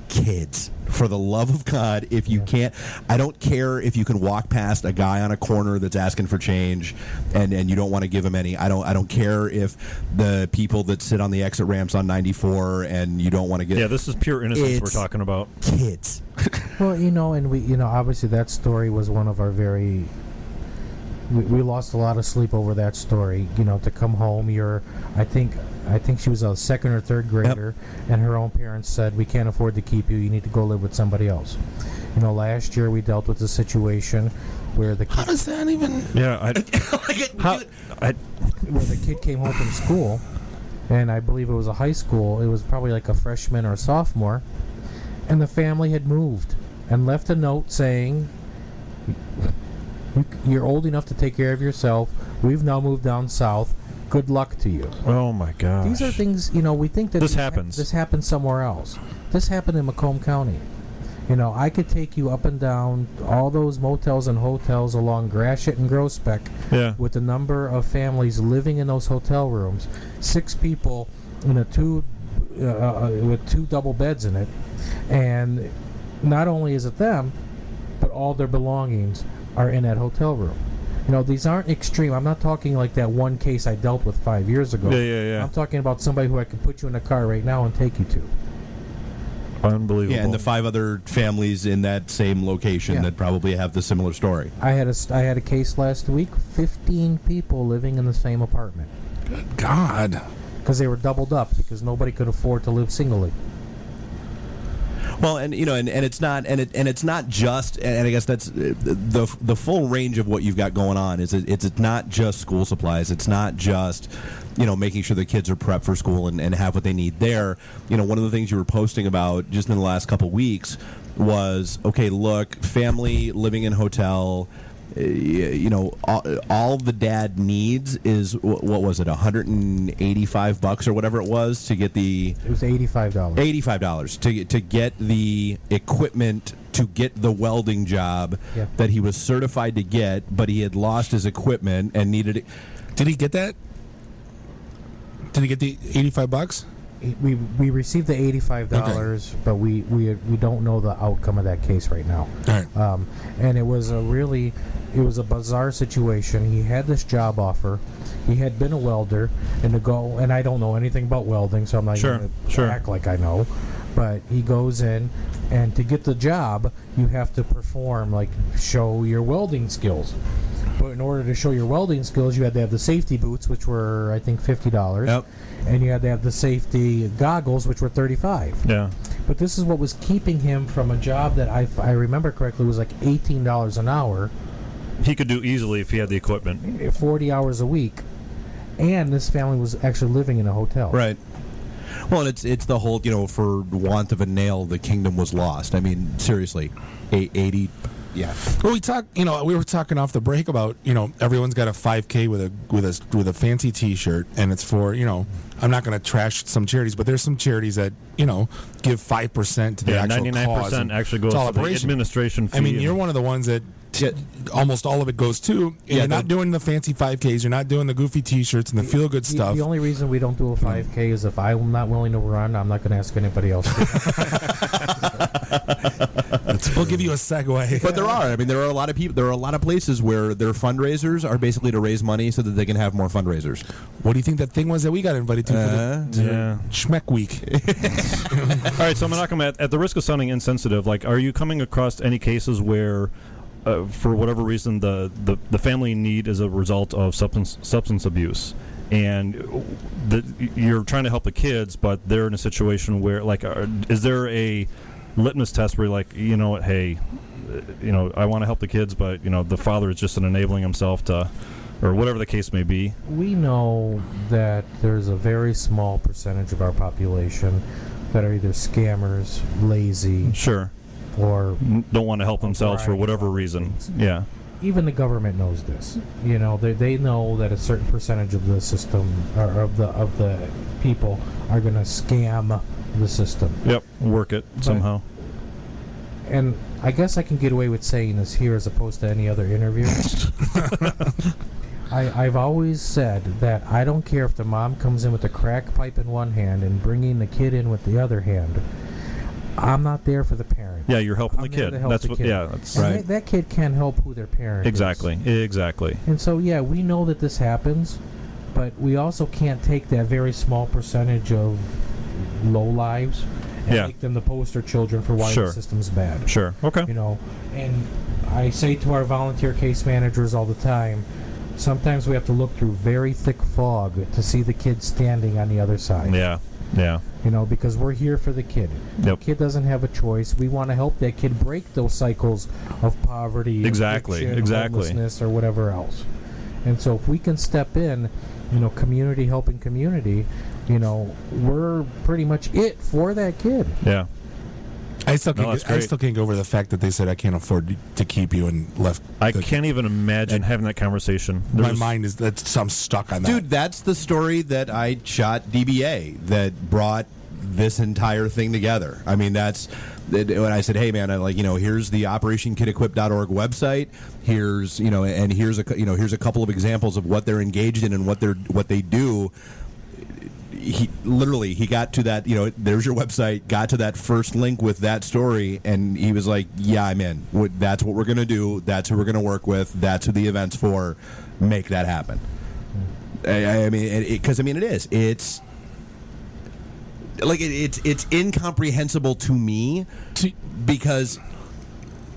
kids. For the love of God, if you can't, I don't care if you can walk past a guy on a corner that's asking for change and you don't want to give him any. I don't care if the people that sit on the exit ramps on 94 and you don't want to get. Yeah, this is pure innocence we're talking about. Kids. Well, and we, obviously that story was one of our very. We lost a lot of sleep over that story. To come home, I think she was a second or third grader, and her own parents said, "We can't afford to keep you. You need to go live with somebody else." Last year we dealt with a situation where the kid, how does that even? Yeah, where the kid came home from school, and I believe it was a high school. It was probably like a freshman or a sophomore, and the family had moved and left a note saying, "You're old enough to take care of yourself. We've now moved down south. Good luck to you." Oh my gosh. These are things, we think that this happens. This happens somewhere else. This happened in Macomb County. I could take you up and down all those motels and hotels along Gratiot and Groesbeck with the number of families living in those hotel rooms. 6 people in with 2 double beds in it. And not only is it them, but all their belongings are in that hotel room. These aren't extreme. I'm not talking like that one case I dealt with 5 years ago. Yeah. I'm talking about somebody who I could put you in a car right now and take you to. Unbelievable. Yeah, and the 5 other families in that same location that probably have the similar story. I had a case last week. 15 people living in the same apartment. Good God. because they were doubled up because nobody could afford to live singly. Well, and it's not it's not just, and I guess that's the full range of what you've got going on. It's not just school supplies. It's not just making sure the kids are prepped for school and have what they need there. One of the things you were posting about just in the last couple weeks was, okay, look, family living in hotel. All the dad needs is what was it, $185 or whatever it was to get the. It was $85. $85 to get the equipment to get the welding job that he was certified to get, but he had lost his equipment and needed it. Did he get that? Did he get the $85? We received the $85, but we don't know the outcome of that case right now. Right. And it was a bizarre situation. He had this job offer. He had been a welder, and I don't know anything about welding, so I'm not going to act like I know. But he goes in, and to get the job, you have to perform, like show your welding skills. But in order to show your welding skills, you had to have the safety boots, which were, I think, $50. Yep. And you had to have the safety goggles, which were $35. Yeah. But this is what was keeping him from a job that I remember correctly was like $18 an hour. He could do easily if he had the equipment. 40 hours a week. And this family was actually living in a hotel. Right. Well, and it's the whole, for want of a nail, the kingdom was lost. I mean, seriously, 80. Yeah. Well, we were talking off the break about, everyone's got a 5K with a fancy T-shirt, and it's for, I'm not going to trash some charities, but there's some charities that, give 5% to the actual 99% actually goes to the administration fee. I mean, you're one of the ones that almost all of it goes to. And you're not doing the fancy 5Ks. You're not doing the goofy T-shirts and the feel-good stuff. The only reason we don't do a 5K is if I'm not willing to run, I'm not going to ask anybody else to. We'll give you a segue. But there are a lot of people. There are a lot of places where their fundraisers are basically to raise money so that they can have more fundraisers. What do you think that thing was that we got invited to for the Schmeck Week? All right, so Menachem, at the risk of sounding insensitive, are you coming across any cases where, for whatever reason, the family need is a result of substance abuse, and you're trying to help the kids, but they're in a situation where, is there a litmus test where you're what, hey, I want to help the kids, but the father is just enabling himself to, or whatever the case may be? We know that there's a very small percentage of our population that are either scammers, lazy, or don't want to help themselves for whatever reason. Yeah. Even the government knows this. They know that a certain percentage of the system, or of the people, are going to scam the system. Yep, work it somehow. And I guess I can get away with saying this here as opposed to any other interview. I've always said that I don't care if the mom comes in with a crack pipe in one hand and bringing the kid in with the other hand. I'm not there for the parent. Yeah, you're helping the kid. That's what. Yeah, that's right. That kid can't help who their parent is. Exactly. And so, we know that this happens, but we also can't take that very small percentage of low lives and make them the poster children for why the system's bad. Sure. Okay. And I say to our volunteer case managers all the time, sometimes we have to look through very thick fog to see the kid standing on the other side. Yeah. Yeah. Because we're here for the kid. The kid doesn't have a choice. We want to help that kid break those cycles of poverty, addiction, homelessness, or whatever else. And so if we can step in, community helping community, we're pretty much it for that kid. Yeah. I still can't get over the fact that they said I can't afford to keep you and left. I can't even imagine having that conversation. My mind is I'm stuck on that. Dude, that's the story that I shot DBA that brought this entire thing together. I mean, that's when I said, "Hey, man, here's the OperationKidEquip.org website. Here's and here's a couple of examples of what they're engaged in and what they do." He got to that, there's your website, got to that first link with that story, and he was like, yeah, I'm in. That's what we're going to do. That's who we're going to work with. That's who the event's for. Make that happen. I mean, it is. It's it's incomprehensible to me because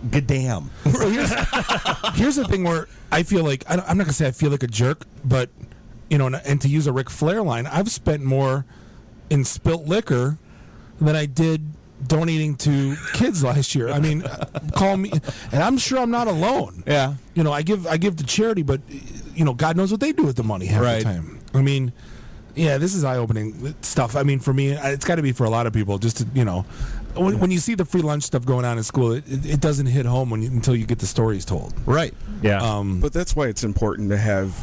goddamn. Here's the thing where I feel like, I'm not going to say I feel like a jerk, but and to use a Ric Flair line, I've spent more in spilt liquor than I did donating to kids last year. I mean, call me, and I'm sure I'm not alone. Yeah. I give to charity, but God knows what they do with the money half the time. I mean, yeah, this is eye-opening stuff. I mean, for me, it's got to be for a lot of people. Just to, when you see the free lunch stuff going on in school, it doesn't hit home until you get the stories told. Right. Yeah. But that's why it's important to have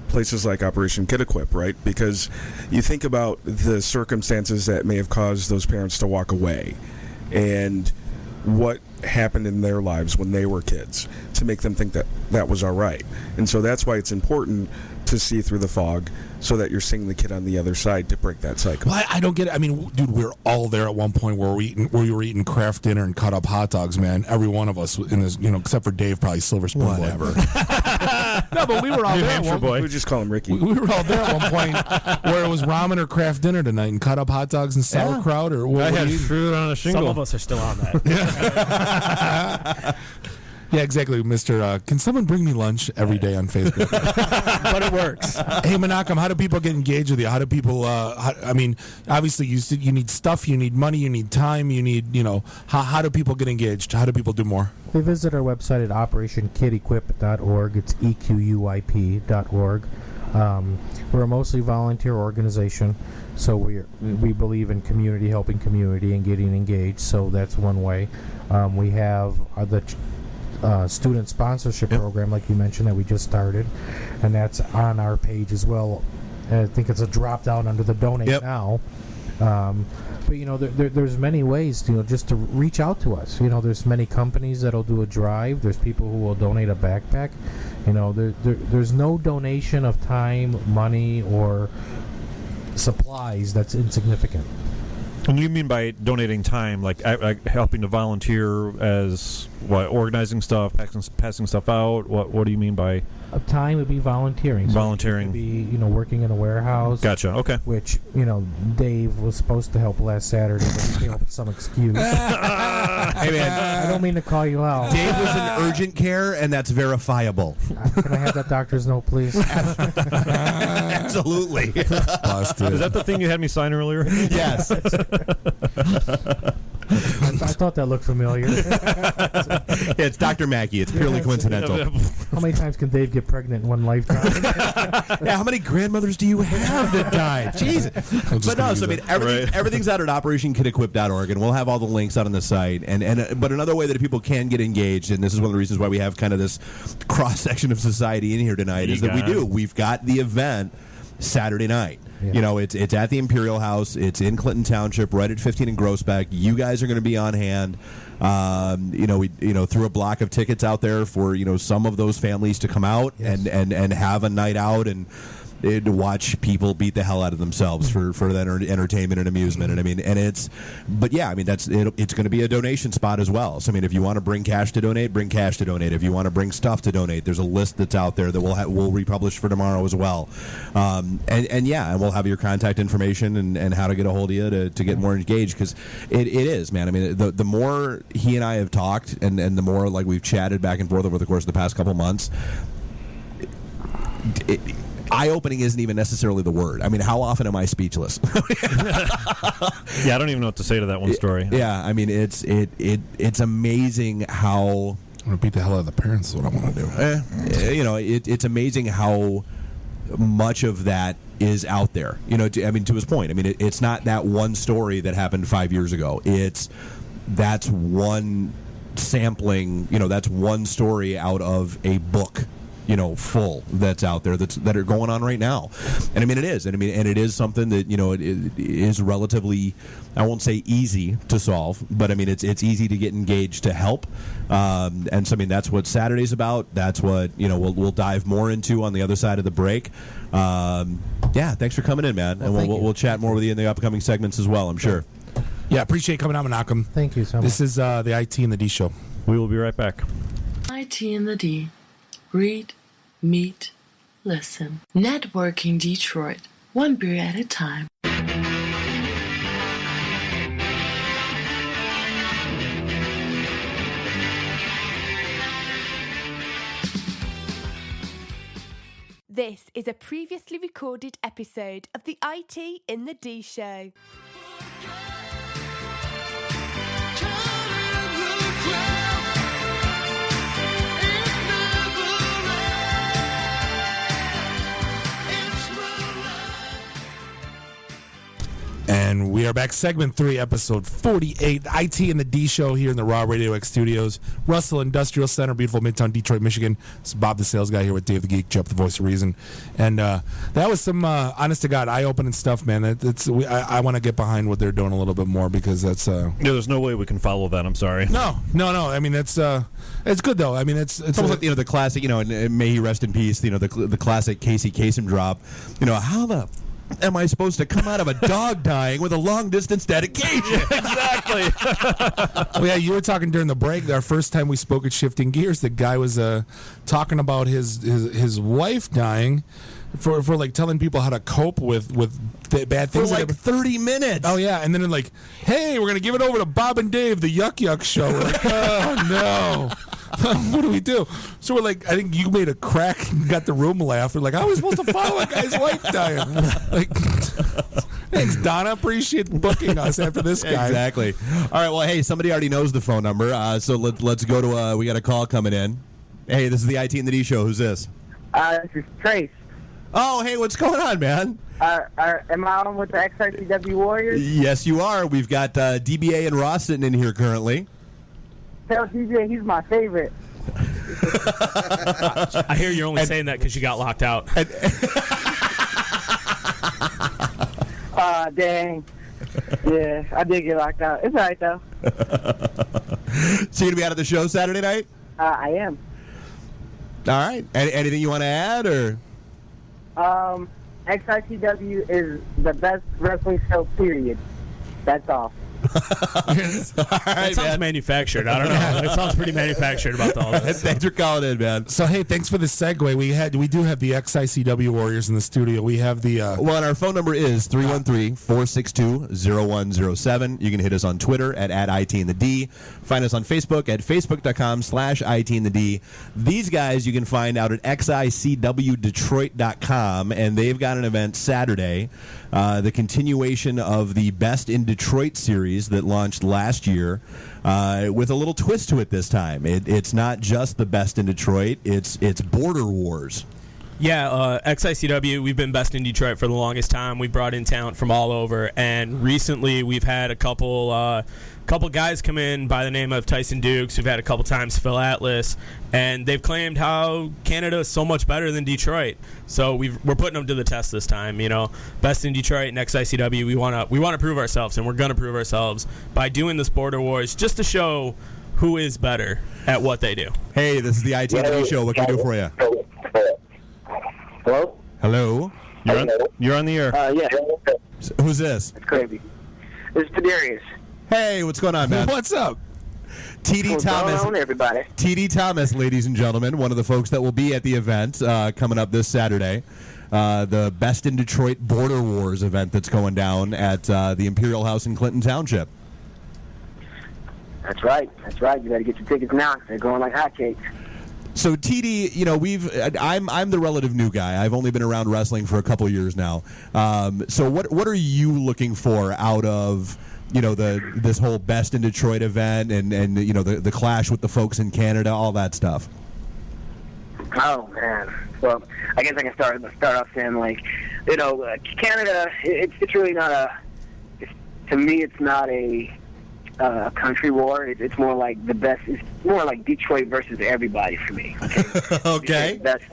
places like Operation Kid Equip, right? Because you think about the circumstances that may have caused those parents to walk away and what happened in their lives when they were kids to make them think that that was all right. And so that's why it's important to see through the fog so that you're seeing the kid on the other side to break that cycle. Well, I don't get it. I mean, dude, we were all there at one point where we were eating craft dinner and cut up hot dogs, man. Every one of us in this, except for Dave, probably Silver Spoon. Whatever. No, but we were all there. We would just call him Ricky. We were all there at one point where it was ramen or craft dinner tonight and cut up hot dogs and sauerkraut or what? I had fruit on a shingle. Some of us are still on that. Yeah, exactly, Mr. Can someone bring me lunch every day on Facebook? But it works. Hey, Menachem, how do people get engaged with you? How do people? I mean, obviously, you need stuff, you need money, you need time, you need, How do people get engaged? How do people do more? They visit our website at operationkidequip.org. It's EQUIP.org. We're a mostly volunteer organization, so we believe in community, helping community, and getting engaged. So that's one way. We have the student sponsorship program, like you mentioned, that we just started, and that's on our page as well. I think it's a drop down under the donate now. But there's many ways just to reach out to us. There's many companies that'll do a drive. There's people who will donate a backpack. There's no donation of time, money, or supplies that's insignificant. And you mean by donating time, like helping to volunteer as what, organizing stuff, passing stuff out? What do you mean by time? Would be volunteering. So volunteering. It could be working in a warehouse. Gotcha. Okay. Which Dave was supposed to help last Saturday, but he came up with some excuse. Hey man, I don't mean to call you out. Dave was in urgent care, and that's verifiable. Can I have that doctor's note, please? Absolutely. Is that the thing you had me sign earlier? Yes. I thought that looked familiar. Yeah, it's Dr. Mackey. It's purely coincidental. How many times can Dave get pregnant in one lifetime? Yeah, how many grandmothers do you have that died? Jesus. But no, so I mean, everything's out at OperationKidEquip.org, and we'll have all the links out on the site. But another way that people can get engaged, and this is one of the reasons why we have kind of this cross section of society in here tonight, is that we've got the event Saturday night. Yeah. It's at the Imperial House. It's in Clinton Township, right at 15 in Groesbeck. You guys are going to be on hand. We threw a block of tickets out there for some of those families to come out and have a night out and to watch people beat the hell out of themselves for that entertainment and amusement. And it's going to be a donation spot as well. So if you want to bring cash to donate, bring cash to donate. If you want to bring stuff to donate, there's a list that's out there that we'll republish for tomorrow as well. And we'll have your contact information and how to get a hold of you to get more engaged, because it is, man. The more he and I have talked and the more like we've chatted back and forth over the course of the past couple months, eye-opening isn't even necessarily the word. How often am I speechless? Yeah, I don't even know what to say to that one story. Yeah, it's amazing how... I'm going to beat the hell out of the parents is what I want to do. It's amazing how much of that is out there. To his point, it's not that one story that happened 5 years ago. That's one sampling, that's one story out of a book full that's out there that are going on right now. And it is. And it is something that, it is relatively, I won't say easy to solve, but it's easy to get engaged to help. And so, that's what Saturday's about. That's what, we'll dive more into on the other side of the break. Thanks for coming in, man. And we'll chat more with you in the upcoming segments as well, I'm sure. Yeah, appreciate coming out, Menachem. Thank you so much. This is the IT and the D show. We will be right back. IT and the D. Read, meet, listen. Networking Detroit. One beer at a time. This is a previously recorded episode of the IT in the D Show. And we are back, segment 3, episode 48, IT in the D Show here in the Raw Radio X Studios, Russell Industrial Center, beautiful Midtown Detroit, Michigan. It's Bob the Sales Guy here with Dave the Geek, Jeff the Voice of Reason. And that was some, honest to God, eye-opening stuff, man. I want to get behind what they're doing a little bit more because that's... Yeah, there's no way we can follow that, I'm sorry. No. I mean, it's good, though. I mean, it's almost like, the classic, and may he rest in peace, the classic Casey Kasem drop. How the... am I supposed to come out of a dog dying with a long-distance dedication? Exactly. Well, yeah, you were talking during the break. Our first time we spoke at Shifting Gears, the guy was talking about his wife dying for like telling people how to cope with the bad things. For like 30 minutes. Oh, yeah. And then like, hey, we're going to give it over to Bob and Dave, the Yuck Yuck Show. We're like, oh, no. What do we do? So we're like, I think you made a crack and got the room laugh. We're like, how are we supposed to follow a guy's wife dying? Like, thanks, Donna. Appreciate booking us after this guy. Exactly. All right. Well, hey, somebody already knows the phone number, so let's go to. We got a call coming in. Hey, this is the IT in the D Show. Who's this? This is Trace. Oh, hey, what's going on, man? Am I on with the XICW Warriors? Yes, you are. We've got DBA and Ross sitting in here currently. Tell DJ he's my favorite. I hear you're only saying that because you got locked out. Dang. Yeah, I did get locked out. It's all right, though. So you're going to be out of the show Saturday night? I am. All right. Anything you want to add, or? XICW is the best wrestling show, period. That's all. That sounds manufactured. I don't know. It sounds pretty manufactured about all this. Thanks for calling in, man. So hey, thanks for the segue. We do have the XICW Warriors in the studio. We have the well, and our phone number is 313-462-0107. You can hit us on Twitter at @ITInTheD. Find us on Facebook at facebook.com/ITInTheD. These guys you can find out at XICWDetroit.com, and they've got an event Saturday, the continuation of the Best in Detroit series that launched last year, with a little twist to it this time. It's not just the Best in Detroit, it's Border Wars. Yeah, XICW, we've been best in Detroit for the longest time. We brought in talent from all over, and recently we've had a couple guys come in by the name of Tyson Dukes. We've had a couple times Phil Atlas, and they've claimed how Canada is so much better than Detroit. So we're putting them to the test this time. Best in Detroit and XICW. We want to prove ourselves, and we're going to prove ourselves by doing this Border Wars just to show who is better at what they do. Hey, this is the ITV show. What can we do for you? Hello? Hello? You're on the air. Yeah. Who's this? It's crazy. This is Tadarius. Hey, what's going on, man? What's up? TD What's Thomas. going on, everybody? TD Thomas, ladies and gentlemen, one of the folks that will be at the event coming up this Saturday. The Best in Detroit Border Wars event that's going down at the Imperial House in Clinton Township. That's right. You got to get your tickets now. They're going like hotcakes. So TD, I'm the relative new guy. I've only been around wrestling for a couple years now. So what are you looking for out of this whole Best in Detroit event and the clash with the folks in Canada, all that stuff? Oh man. Well, I guess I can start off saying Canada. It's really not to me. It's not a country war. It's more like the best. It's more like Detroit versus everybody for me. Okay. And that's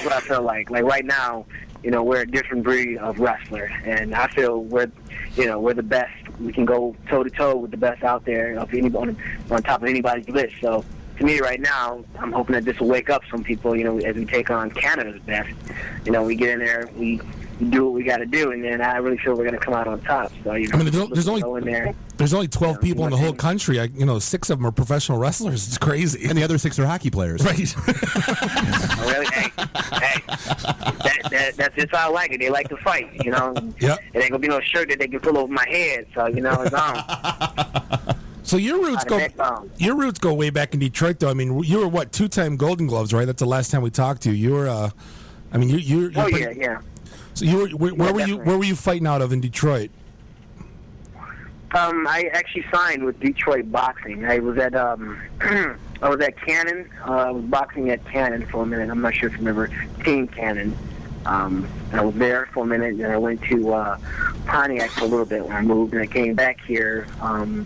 what I feel like. Like right now, we're a different breed of wrestler, and I feel we're the best. We can go toe to toe with the best out there of anybody on top of anybody's list. So to me, right now, I'm hoping that this will wake up some people. As we take on Canada's best. We get in there, we do what we got to do, and then I really feel we're going to come out on top. So there's only 12 people in the whole country. 6 of them are professional wrestlers. It's crazy, and the other 6 are hockey players. Right? Oh, really? Hey, that's just how I like it. They like to fight. Yep. It ain't gonna be no shirt that they can pull over my head. So it's on. So your roots go way back in Detroit, though. I mean, you were 2-time Golden Gloves, right? That's the last time we talked to you. You were I mean, you're Oh yeah. So where were you fighting out of in Detroit? I actually signed with Detroit Boxing. I was at I was at Cannon. I was boxing at Cannon for a minute. I'm not sure if you remember Team Cannon. I was there for a minute, and I went to Pontiac for a little bit when I moved, and I came back here. I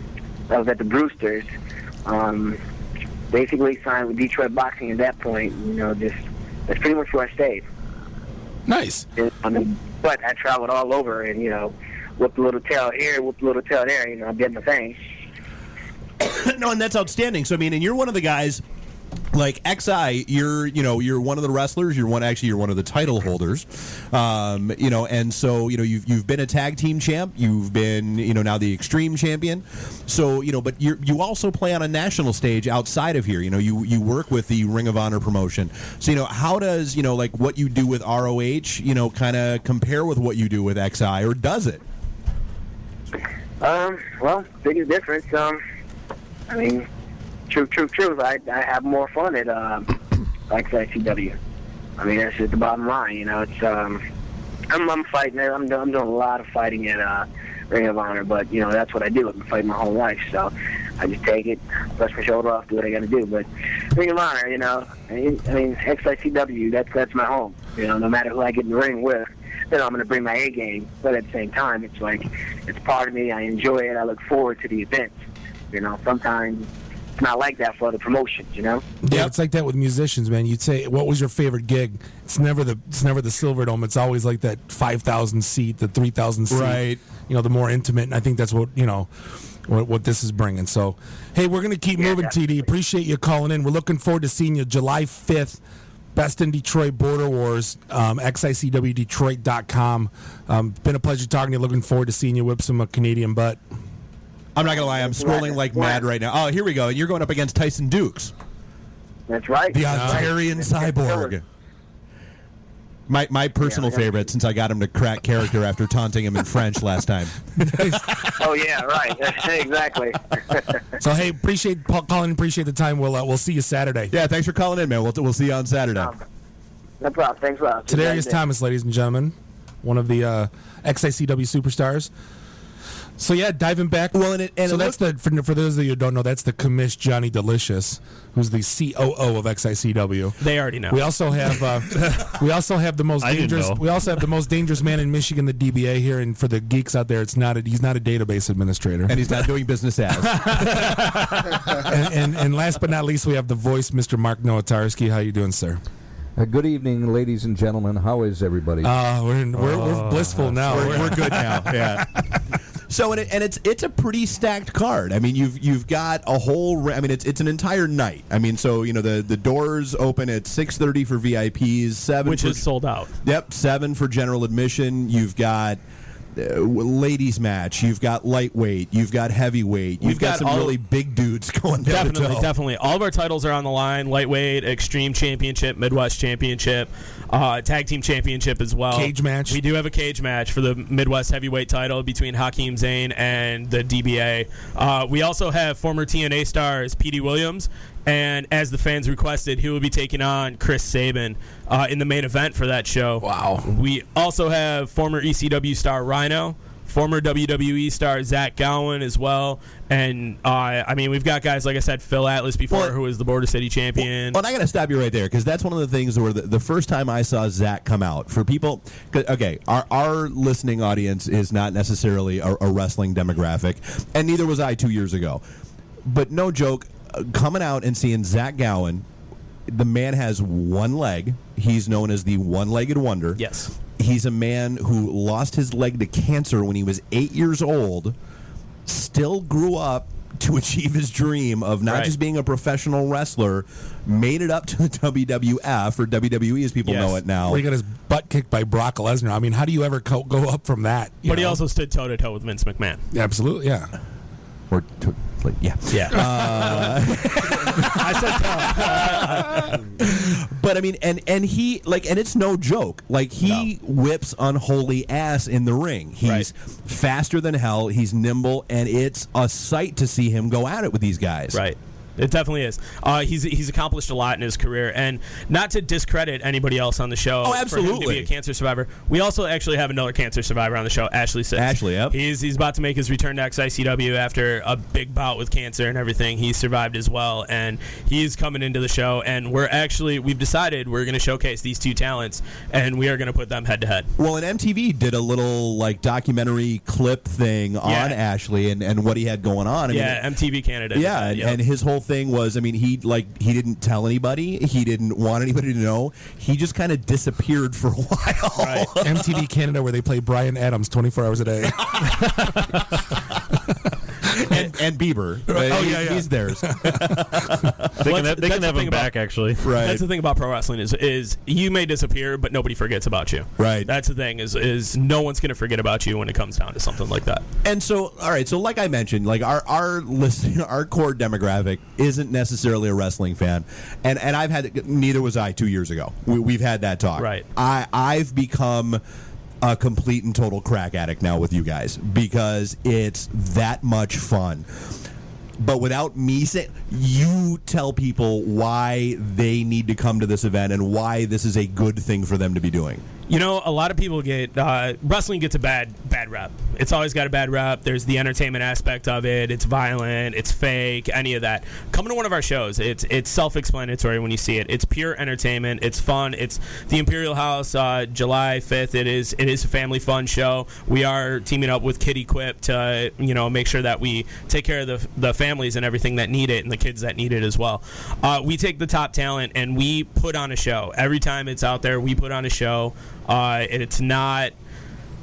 was at the Brewsters. Basically signed with Detroit Boxing at that point. That's pretty much where I stayed. Nice. But I traveled all over, and whooped a little tail here, whooped a little tail there. I did my thing. No, and that's outstanding. So I mean, and you're one of the guys. Like XI, you're one of the wrestlers. You're one of the title holders, and so you've been a tag team champ. You've been now the Extreme champion. So but you also play on a national stage outside of here. You work with the Ring of Honor promotion. So how does like what you do with ROH kind of compare with what you do with XI, or does it? Well, biggest difference. I mean. Truth. I have more fun at XICW. I mean, that's just the bottom line. It's I'm fighting. I'm doing a lot of fighting at Ring of Honor, but that's what I do. I've been fighting my whole life, so I just take it, brush my shoulder off, do what I got to do. But Ring of Honor, I mean XICW. That's my home. No matter who I get in the ring with, I'm going to bring my A game. But at the same time, it's like it's part of me. I enjoy it. I look forward to the event. Sometimes. It's not like that for other promotions, Yeah, it's like that with musicians, man. You'd say, "What was your favorite gig?" It's never the Silver Dome. It's always like that 5,000 seat, the 3,000 seat. Right. The more intimate. And I think that's what what this is bringing. So, hey, we're gonna keep moving, TD. Appreciate you calling in. We're looking forward to seeing you July 5th. Best in Detroit Border Wars, XICWDetroit.com. Been a pleasure talking to you. Looking forward to seeing you whip some Canadian butt. I'm not going to lie, I'm scrolling like mad right now. Oh, here we go. And you're going up against Tyson Dukes. That's right. The Ontarian Cyborg. My personal favorite, since I got him to crack character after taunting him in French last time. Oh, yeah, right. Exactly. So, hey, appreciate calling. Appreciate the time. We'll see you Saturday. Yeah, thanks for calling in, man. We'll see you on Saturday. No problem. Thanks a lot. Tadarius Thomas, ladies and gentlemen, one of the XICW superstars. So yeah, diving back. Well, so that's for those of you who don't know, that's the commish Johnny Delicious, who's the COO of XICW. They already know. We also have the most dangerous. We also have the most dangerous man in Michigan, the DBA here. And for the geeks out there, he's not a database administrator, and he's not doing business as. and last but not least, we have the voice, Mr. Mark Nowatarski. How you doing, sir? Good evening, ladies and gentlemen. How is everybody? We're blissful now. We're good now. Yeah. So it's a pretty stacked card. I mean, you've got a whole. I mean, it's an entire night. I mean, so the doors open at 6:30 for VIPs, 7 which is sold out. Yep, 7 for general admission. You've got ladies match. You've got lightweight. You've got heavyweight. You've got some really big dudes going down. Definitely. All of our titles are on the line. Lightweight, Extreme Championship, Midwest Championship, Tag Team Championship as well. Cage match. We do have a cage match for the Midwest Heavyweight title between Hakeem Zayn and the DBA. We also have former TNA stars Petey Williams, and as the fans requested, he will be taking on Chris Sabin in the main event for that show. Wow. We also have former ECW star Rhino, former WWE star Zach Gowen as well. And, I mean, we've got guys, like I said, Phil Atlas before, who was the Border City champion. Well, I got to stop you right there, because that's one of the things where the first time I saw Zach come out, for people, okay, our listening audience is not necessarily a wrestling demographic, and neither was I 2 years ago. But no joke, coming out and seeing Zach Gowen, the man has one leg. He's known as the one-legged wonder. Yes. He's a man who lost his leg to cancer when he was 8 years old, still grew up to achieve his dream of not just being a professional wrestler, made it up to the WWF, or WWE as people know it now. Where he got his butt kicked by Brock Lesnar. I mean, how do you ever go up from that? But he also stood toe-to-toe with Vince McMahon. Yeah, absolutely, yeah. Or yeah. I said toe. But I mean, and he and it's no joke. Like, he whips unholy ass in the ring. He's faster than hell. He's nimble, and it's a sight to see him go at it with these guys. Right. It definitely is. He's accomplished a lot in his career, and not to discredit anybody else on the show. Oh, absolutely. For him to be a cancer survivor. We also actually have another cancer survivor on the show, Ashley Six. Ashley, yep. He's about to make his return to XICW after a big bout with cancer and everything. He survived as well, and he's coming into the show. And we've decided we're going to showcase these two talents, and we are going to put them head to head. Well, and MTV did a little documentary clip thing on Ashley and what he had going on. MTV Canada. Yeah, and his whole thing was, he didn't tell anybody. He didn't want anybody to know. He just kind of disappeared for a while. Right. MTV Canada, where they play Bryan Adams 24 hours a day. and Bieber. He's theirs. They can have him back, actually. Right. That's the thing about pro wrestling is you may disappear, but nobody forgets about you. Right. That's the thing is no one's going to forget about you when it comes down to something like that. And so, all right, so like I mentioned, our listening, our core demographic isn't necessarily a wrestling fan, and neither was I 2 years ago. We've had that talk. Right. I've become a complete and total crack addict now with you guys because it's that much fun. But without me saying, you tell people why they need to come to this event and why this is a good thing for them to be doing. You know, a lot of people get wrestling gets a bad rep. It's always got a bad rep. There's the entertainment aspect of it. It's violent. It's fake. Any of that. Coming to one of our shows, it's self-explanatory when you see it. It's pure entertainment. It's fun. It's the Imperial House, July 5th. It is a family fun show. We are teaming up with XICW to make sure that we take care of the families and everything that need it and the kids that need it as well. We take the top talent and we put on a show. Every time it's out there, we put on a show. It's not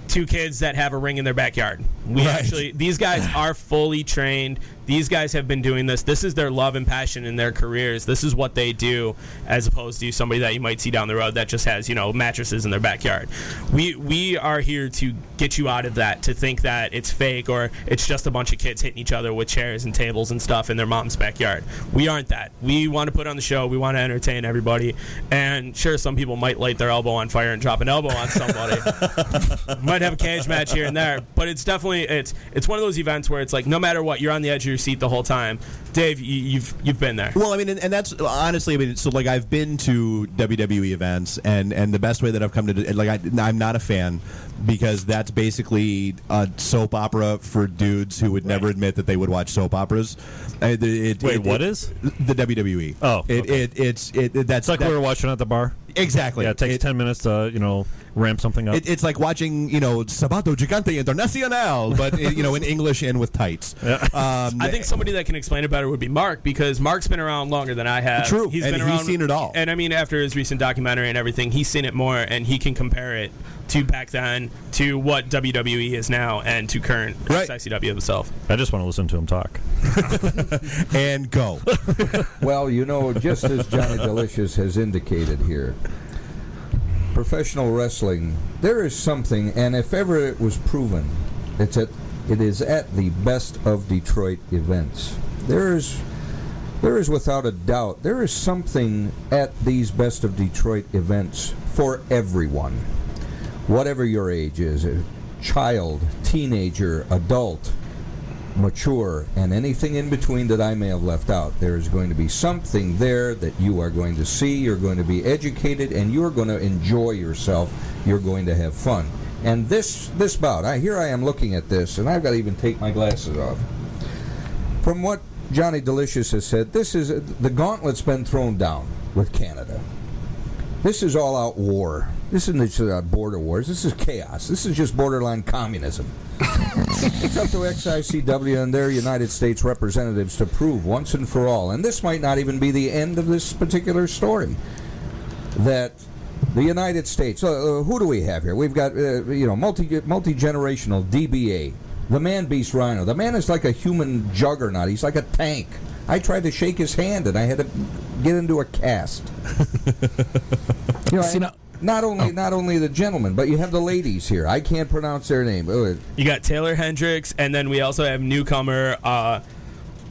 two kids that have a ring in their backyard. These guys are fully trained. These guys have been doing this. This is their love and passion in their careers. This is what they do, as opposed to somebody that you might see down the road that just has, mattresses in their backyard. We are here to get you out of that, to think that it's fake or it's just a bunch of kids hitting each other with chairs and tables and stuff in their mom's backyard. We aren't that. We want to put on the show. We want to entertain everybody. And sure, some people might light their elbow on fire and drop an elbow on somebody. Might have a cage match here and there, but it's definitely it's one of those events where it's like no matter what, you're on the edge of your seat the whole time. Dave, you've been there. Well, and that's honestly, so I've been to WWE events, and the best way that I've come to I'm not a fan because that's basically a soap opera for dudes who would never admit that they would watch soap operas. What is the WWE? Oh, okay. That's like we were watching at the bar. Exactly. Yeah, it takes 10 minutes to ramp something up. It's like watching Sabato Gigante Internacional, but in English and with tights. Yeah. I think somebody that can explain it better would be Mark, because Mark's been around longer than I have. True, He's seen it all. And after his recent documentary and everything, he's seen it more, and he can compare it to back then, to what WWE is now, and to current XICW himself. I just want to listen to him talk. And go. Well, just as Johnny Delicious has indicated here, professional wrestling, there is something, and if ever it was proven, it is at the Best of Detroit events. There is without a doubt, there is something at these Best of Detroit events for everyone. Whatever your age is, a child, teenager, adult, mature, and anything in between that I may have left out, there is going to be something there that you are going to see, you're going to be educated, and you're going to enjoy yourself, you're going to have fun. And this bout, here I am looking at this, and I've got to even take my glasses off. From what Johnny Delicious has said, the gauntlet's been thrown down with Canada. This is all-out war. This isn't just border wars. This is chaos. This is just borderline communism. It's up to XICW and their United States representatives to prove once and for all, and this might not even be the end of this particular story, that the United States, who do we have here? We've got, multi-generational DBA, the Man-Beast Rhino. The man is like a human juggernaut. He's like a tank. I tried to shake his hand, and I had to get into a cast. Not only the gentlemen, but you have the ladies here. I can't pronounce their name. You got Taylor Hendricks, and then we also have newcomer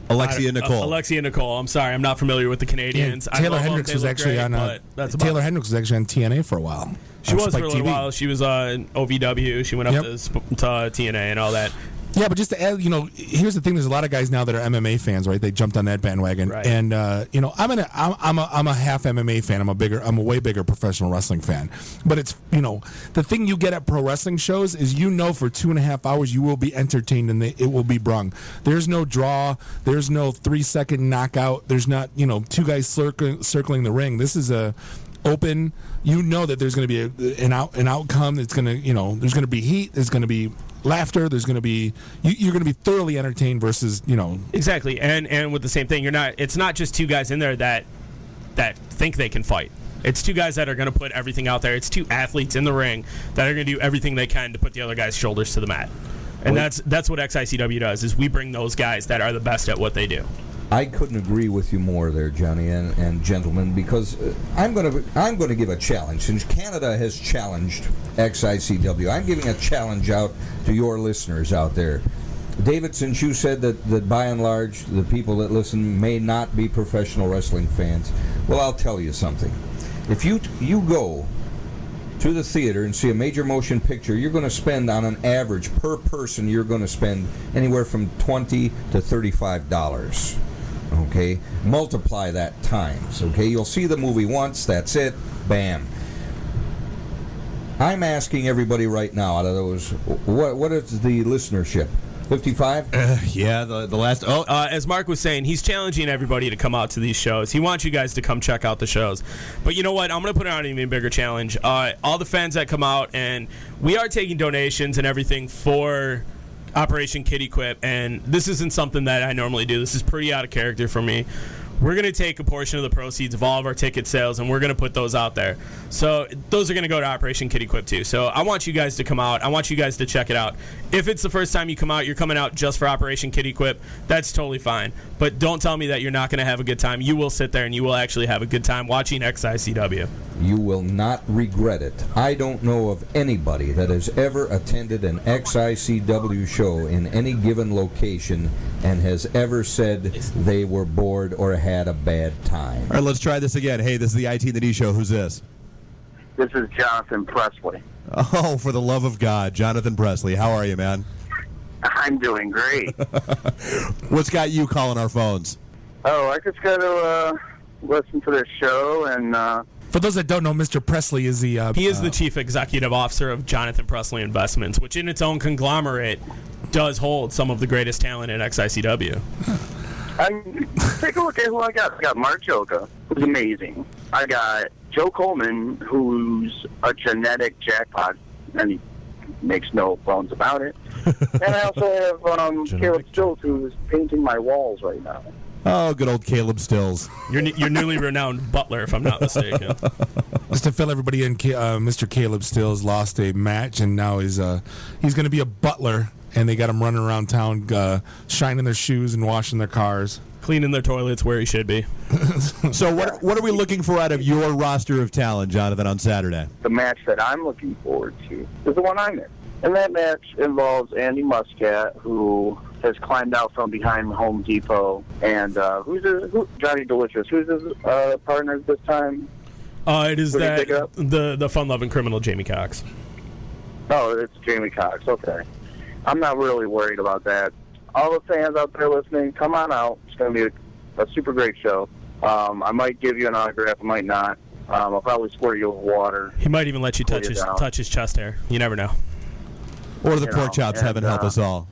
Alexia Nicole. Alexia Nicole. I'm sorry, I'm not familiar with the Canadians. Yeah, Taylor Hendricks was actually on TNA for a while. She was for a little while. She was on OVW. She went up to TNA and all that. Yeah, but just to add, here's the thing: there's a lot of guys now that are MMA fans, right? They jumped on that bandwagon, Right. and I'm a half MMA fan. I'm a way bigger professional wrestling fan. But it's the thing you get at pro wrestling shows is for 2.5 hours you will be entertained and it will be brung. There's no draw. There's no 3-second knockout. There's not two guys circling the ring. This is a open. That there's going to be an outcome. That's going to there's going to be heat. There's going to be laughter. There's going to be you're going to be thoroughly entertained versus exactly. And with the same thing, it's not just two guys in there that think they can fight. It's two guys that are going to put everything out there. It's two athletes in the ring that are going to do everything they can to put the other guy's shoulders to the mat. And that's what XICW does, is we bring those guys that are the best at what they do. I couldn't agree with you more there, Johnny and gentlemen, because I'm going to give a challenge. Since Canada has challenged XICW, I'm giving a challenge out to your listeners out there. David, since you said that by and large the people that listen may not be professional wrestling fans, well, I'll tell you something. If you go to the theater and see a major motion picture, you're going to spend, on an average per person, you're going to spend anywhere from $20 to $35. Okay, multiply that times. Okay, you'll see the movie once. That's it. Bam. I'm asking everybody right now, out of those, what is the listenership? 55? Yeah, the last. As Mark was saying, he's challenging everybody to come out to these shows. He wants you guys to come check out the shows. But you know what? I'm going to put out an even bigger challenge. All the fans that come out, and we are taking donations and everything for Operation Kid Equip, and this isn't something that I normally do. This is pretty out of character for me. We're going to take a portion of the proceeds of all of our ticket sales, and we're going to put those out there. So those are going to go to Operation Kid Equip, too. So I want you guys to come out. I want you guys to check it out. If it's the first time you come out, you're coming out just for Operation Kid Equip, that's totally fine. But don't tell me that you're not going to have a good time. You will sit there, and you will actually have a good time watching XICW. You will not regret it. I don't know of anybody that has ever attended an XICW show in any given location and has ever said they were bored or had a bad time. All right, let's try this again. Hey, this is the IT and the D show. Who's this? This is Jonathan Presley. Oh, for the love of God, Jonathan Presley. How are you, man? I'm doing great. What's got you calling our phones? Oh, I just got to listen to this show and... For those that don't know, Mr. Presley is the... he is the chief executive officer of Jonathan Presley Investments, which in its own conglomerate does hold some of the greatest talent in XICW. Take a look at who I got. I got Mark Joka, who's amazing. I got Joe Coleman, who's a genetic jackpot, and he makes no bones about it. And I also have Caleb Stills, who's painting my walls right now. Oh, good old Caleb Stills. Your newly renowned butler, if I'm not mistaken. Just to fill everybody in, Mr. Caleb Stills lost a match, and now he's going to be a butler, and they got him running around town, shining their shoes and washing their cars. Cleaning their toilets where he should be. So what are we looking for out of your roster of talent, Jonathan, on Saturday? The match that I'm looking forward to is the one I'm in. And that match involves Andy Muscat, who has climbed out from behind Home Depot. And Johnny Delicious. Who's his partner this time? It is the fun-loving criminal Jamie Cox. Oh, it's Jamie Cox. Okay. I'm not really worried about that. All the fans out there listening, come on out. It's going to be a super great show. I might give you an autograph. I might not. I'll probably squirt you with water. He might even let you touch his chest hair. You never know. Or the pork chops. Heaven help us all.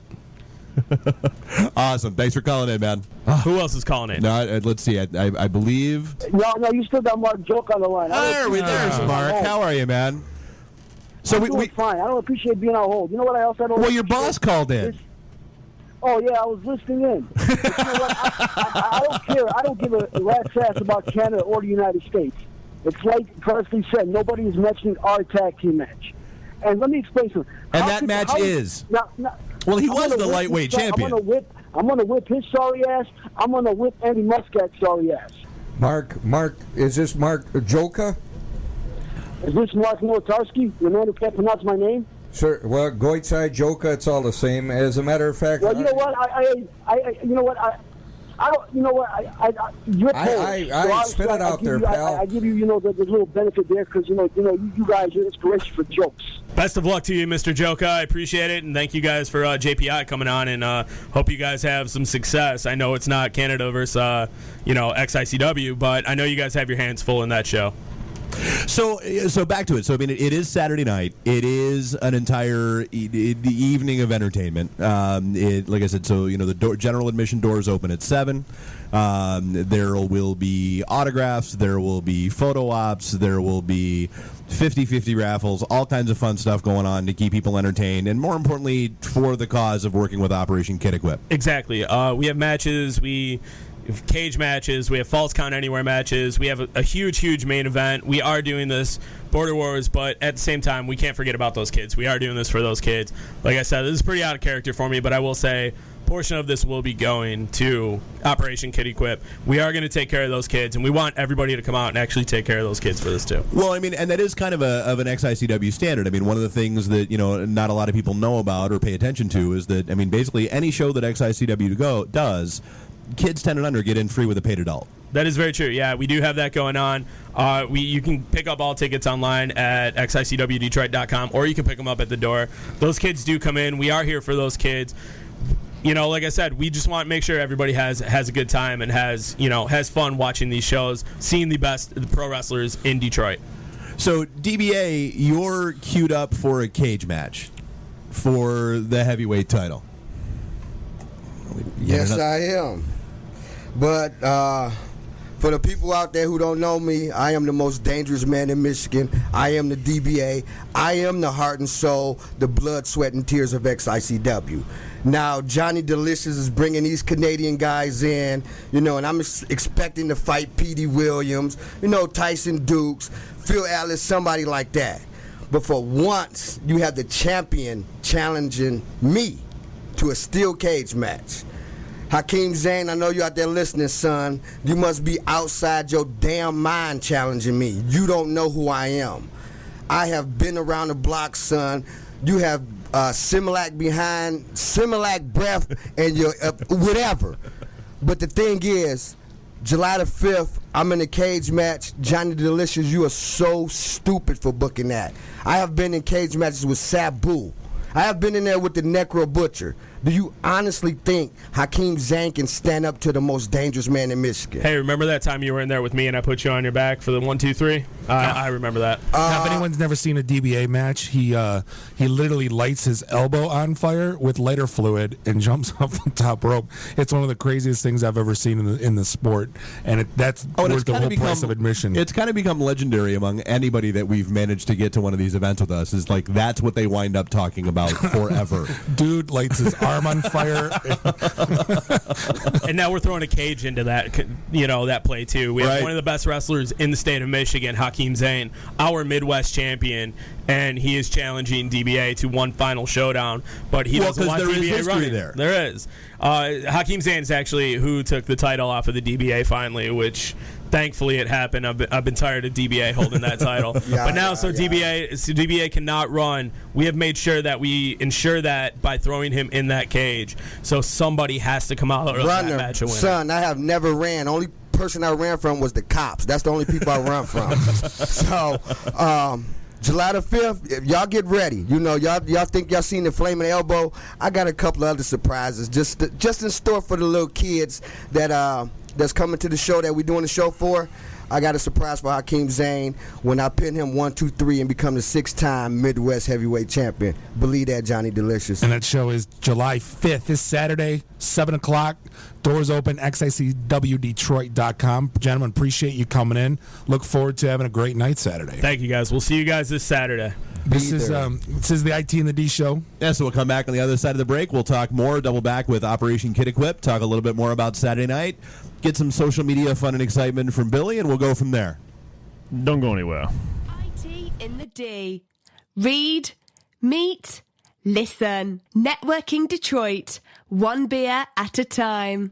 Awesome. Thanks for calling in, man. Who else is calling in? No, let's see. I believe. No, you still got Mark Joke on the line. There's Mark. How are you, man? So we fine. I don't appreciate being on hold. You know what I also don't. Well, your boss called in. Oh yeah, I was listening in. But you know what? I don't care. I don't give a rat's ass about Canada or the United States. It's like Presley said. Nobody is mentioning our tag team match. And let me explain something. And that match is. Well, he was the lightweight champion. I'm gonna whip his sorry ass. I'm gonna whip Andy Muscat's sorry ass. Mark, is this Mark Joka? Is this Mark Notarski, the man who can't pronounce my name? Sure. Well, Goitzai, Joka, it's all the same. As a matter of fact, well, you know what? I don't. You know what? You're Polish. I spit it out there, pal. I give you, the little benefit there because you guys are inspiration for jokes. Best of luck to you, Mr. Joka. I appreciate it, and thank you guys for JPI coming on, and hope you guys have some success. I know it's not Canada versus XICW, but I know you guys have your hands full in that show. So back to it. So I mean, it is Saturday night. It is an entire the evening of entertainment. Like I said, so the general admission doors open at 7. There will be autographs. There will be photo ops. There will be 50-50 raffles. All kinds of fun stuff going on to keep people entertained, and more importantly, for the cause of working with Operation Kid Equip. Exactly. We have matches. We have cage matches. We have false count anywhere matches. We have a huge main event. We are doing this Border Wars, but at the same time, we can't forget about those kids. We are doing this for those kids. Like I said, this is pretty out of character for me, but I will say a portion of this will be going to Operation Kid Equip. We are going to take care of those kids, and we want everybody to come out and actually take care of those kids for this too. Well, I mean, and that is kind of an XICW standard. I mean, one of the things that not a lot of people know about or pay attention to is that, I mean, basically any show that XICW does, kids 10 and under get in free with a paid adult. That is very true. Yeah, we do have that going on. You can pick up all tickets online at XICWDetroit.com, or you can pick them up at the door. Those kids do come in. We are here for those kids. Like I said, we just want to make sure everybody has a good time and has fun watching these shows, seeing the best pro wrestlers in Detroit. So, DBA, you're queued up for a cage match for the heavyweight title. Yes, I am. But for the people out there who don't know me, I am the most dangerous man in Michigan. I am the DBA. I am the heart and soul, the blood, sweat, and tears of XICW. Now, Johnny Delicious is bringing these Canadian guys in, and I'm expecting to fight Petey Williams, Tyson Dukes, Phil Ellis, somebody like that. But for once, you have the champion challenging me to a steel cage match. Hakeem Zayn, I know you out there listening, son. You must be outside your damn mind challenging me. You don't know who I am. I have been around the block, son. You have Similac behind, Similac breath, and your whatever. But the thing is, July the 5th, I'm in a cage match. Johnny Delicious, you are so stupid for booking that. I have been in cage matches with Sabu. I have been in there with the Necro Butcher. Do you honestly think Hakeem Zayn can stand up to the most dangerous man in Michigan? Hey, remember that time you were in there with me and I put you on your back for the 1, 2, 3? I remember that. Now, if anyone's never seen a DBA match, he literally lights his elbow on fire with lighter fluid and jumps off the top rope. It's one of the craziest things I've ever seen in the sport, and that's worth the whole price of admission. It's kind of become legendary among anybody that we've managed to get to one of these events with us. Is like that's what they wind up talking about forever. Dude lights his arm on fire. And now we're throwing a cage into that, that play too. We have one of the best wrestlers in the state of Michigan, Hakeem Zayn, our Midwest champion, and he is challenging DBA to one final showdown. But he doesn't want DBA running. There is. Hakeem Zayn is actually who took the title off of the DBA finally, which thankfully it happened. I've been tired of DBA holding that title. DBA cannot run. We have made sure that we ensure that by throwing him in that cage. So somebody has to come out of that match and win. Son, I have never ran. Only person I ran from was the cops. That's the only people I run from. So, July the 5th, y'all get ready. Y'all think y'all seen the Flaming Elbow? I got a couple of other surprises just in store for the little kids that's coming to the show that we're doing the show for. I got a surprise for Hakeem Zayn when I pin him 1, 2, 3 and become the 6-time Midwest heavyweight champion. Believe that, Johnny Delicious. And that show is July 5th. This Saturday, 7 o'clock. Doors open, XICWDetroit.com. Gentlemen, appreciate you coming in. Look forward to having a great night Saturday. Thank you, guys. We'll see you guys this Saturday. This is the IT and the D show. Yeah, so we'll come back on the other side of the break. We'll talk more, double back with Operation Kid Equip, talk a little bit more about Saturday night, get some social media fun and excitement from Billy, and we'll go from there. Don't go anywhere. IT in the D. Read, meet, listen. Networking Detroit. One beer at a time.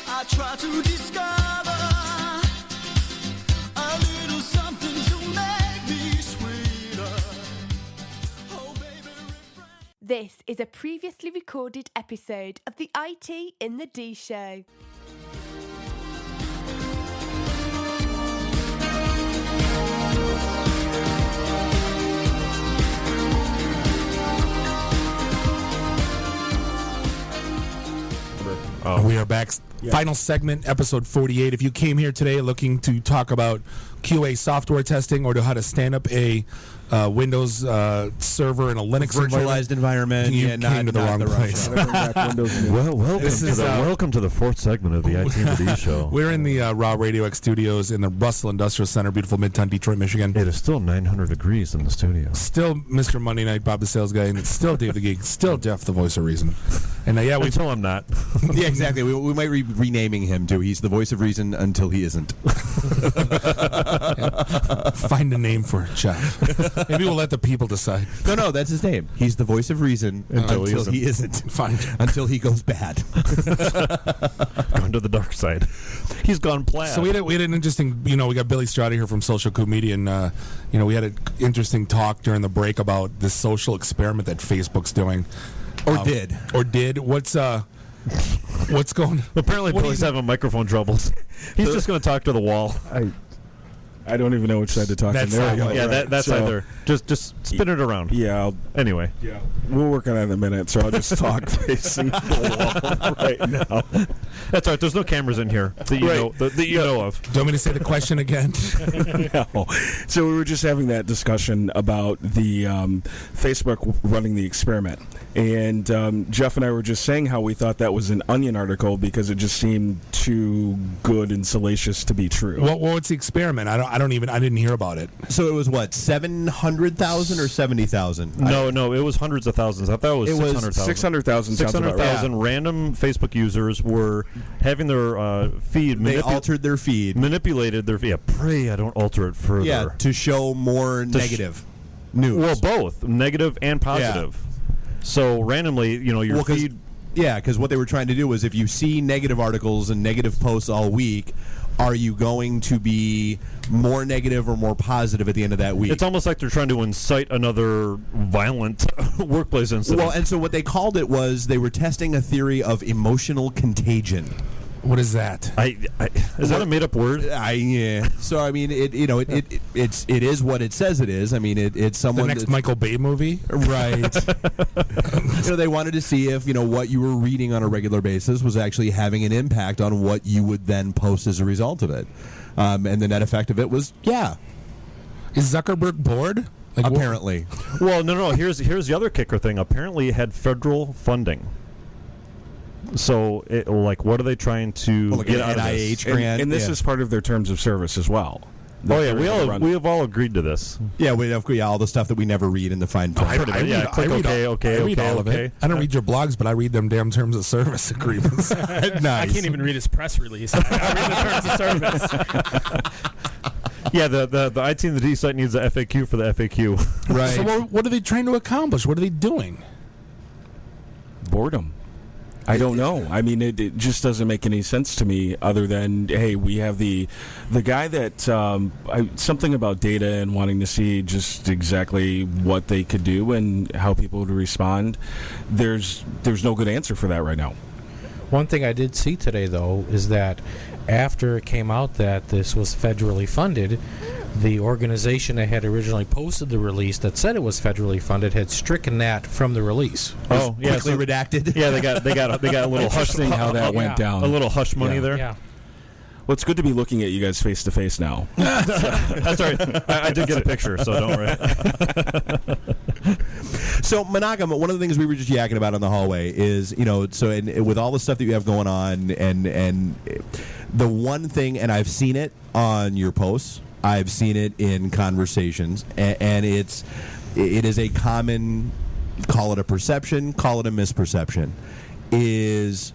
I try to discover a little something to make me sweeter. Oh, baby. This is a previously recorded episode of the IT in the D Show. We are back. Final segment, episode 48. If you came here today looking to talk about QA software testing or to how to stand up a Windows server in a Linux virtualized environment, you yeah, came to the wrong place. Well, welcome to the fourth segment of the IT and the D Show. We're in the Raw Radio X studios in the Russell Industrial Center, beautiful Midtown, Detroit, Michigan. It is still 900 degrees in the studio. Still Mr. Monday Night, Bob the Sales Guy, and it's still Dave the Geek, still Jeff the Voice of Reason. And until I'm not. Yeah, exactly. We might be renaming him too. He's the voice of reason until he isn't. Find a name for it, Jeff. Maybe we'll let the people decide. No, that's his name. He's the voice of reason until he isn't. Fine. Until he goes bad. Going to the dark side. He's gone plaid. So we had an interesting, we got Billy Strada here from Social Coup Media, and we had an interesting talk during the break about this social experiment that Facebook's doing. Or did. What's going? Apparently, Billy's having microphone troubles. He's just going to talk to the wall. I don't even know which side to talk to. There we go. Yeah, that's either. Just spin it around. Yeah. Anyway. Yeah. We'll work on it in a minute, so I'll just talk facing the wall right now. That's all right. There's no cameras in here that you know of. Do you want me to say the question again? No. So we were just having that discussion about the Facebook running the experiment. And Jeff and I were just saying how we thought that was an Onion article because it just seemed too good and salacious to be true. What's the experiment? I didn't hear about it. So it was what, 700,000 or 70,000? No, it was hundreds of thousands. I thought it was 600,000. 600,000. 600,000 random Facebook users were having their feed. They altered their feed, manipulated their feed. Yeah, pray I don't alter it further. Yeah, to show more negative news. Well, both negative and positive. Yeah. So randomly, your feed. Yeah, because what they were trying to do was if you see negative articles and negative posts all week, are you going to be more negative or more positive at the end of that week? It's almost like they're trying to incite another violent workplace incident. Well, and so what they called it was they were testing a theory of emotional contagion. What is that? Is that a made-up word? Yeah. So I mean, it is what it says it is. I mean, it's someone the next Michael Bay movie, right? They wanted to see if what you were reading on a regular basis was actually having an impact on what you would then post as a result of it. And the net effect of it was, yeah. Is Zuckerberg bored? Apparently. Well, no. Here's the other kicker thing. Apparently, it had federal funding. So, what are they trying to get out of this? NIH grant, and this is part of their terms of service as well. Oh yeah, we have all agreed to this. Yeah, all the stuff that we never read in the fine print. I read all of it. I don't read your blogs, but I read them damn terms of service agreements. Nice. I can't even read his press release. I read the terms of service. Yeah, the IT and the D site needs a FAQ for the FAQ. Right. So what are they trying to accomplish? What are they doing? Boredom. I don't know. I mean, it just doesn't make any sense to me other than, hey, we have the guy that something about data and wanting to see just exactly what they could do and how people would respond. There's no good answer for that right now. One thing I did see today, though, is that after it came out that this was federally funded, the organization that had originally posted the release that said it was federally funded had stricken that from the release. Oh, yeah, quickly redacted. Yeah, they got a little hush thing how that went down. A little hush money there. Yeah. Well, it's good to be looking at you guys face to face now. That's all right. I did get a picture, so don't worry. So, Monogam, one of the things we were just yakking about in the hallway is, with all the stuff that you have going on, and the one thing, and I've seen it on your posts, I've seen it in conversations, and it is a common, call it a perception, call it a misperception, is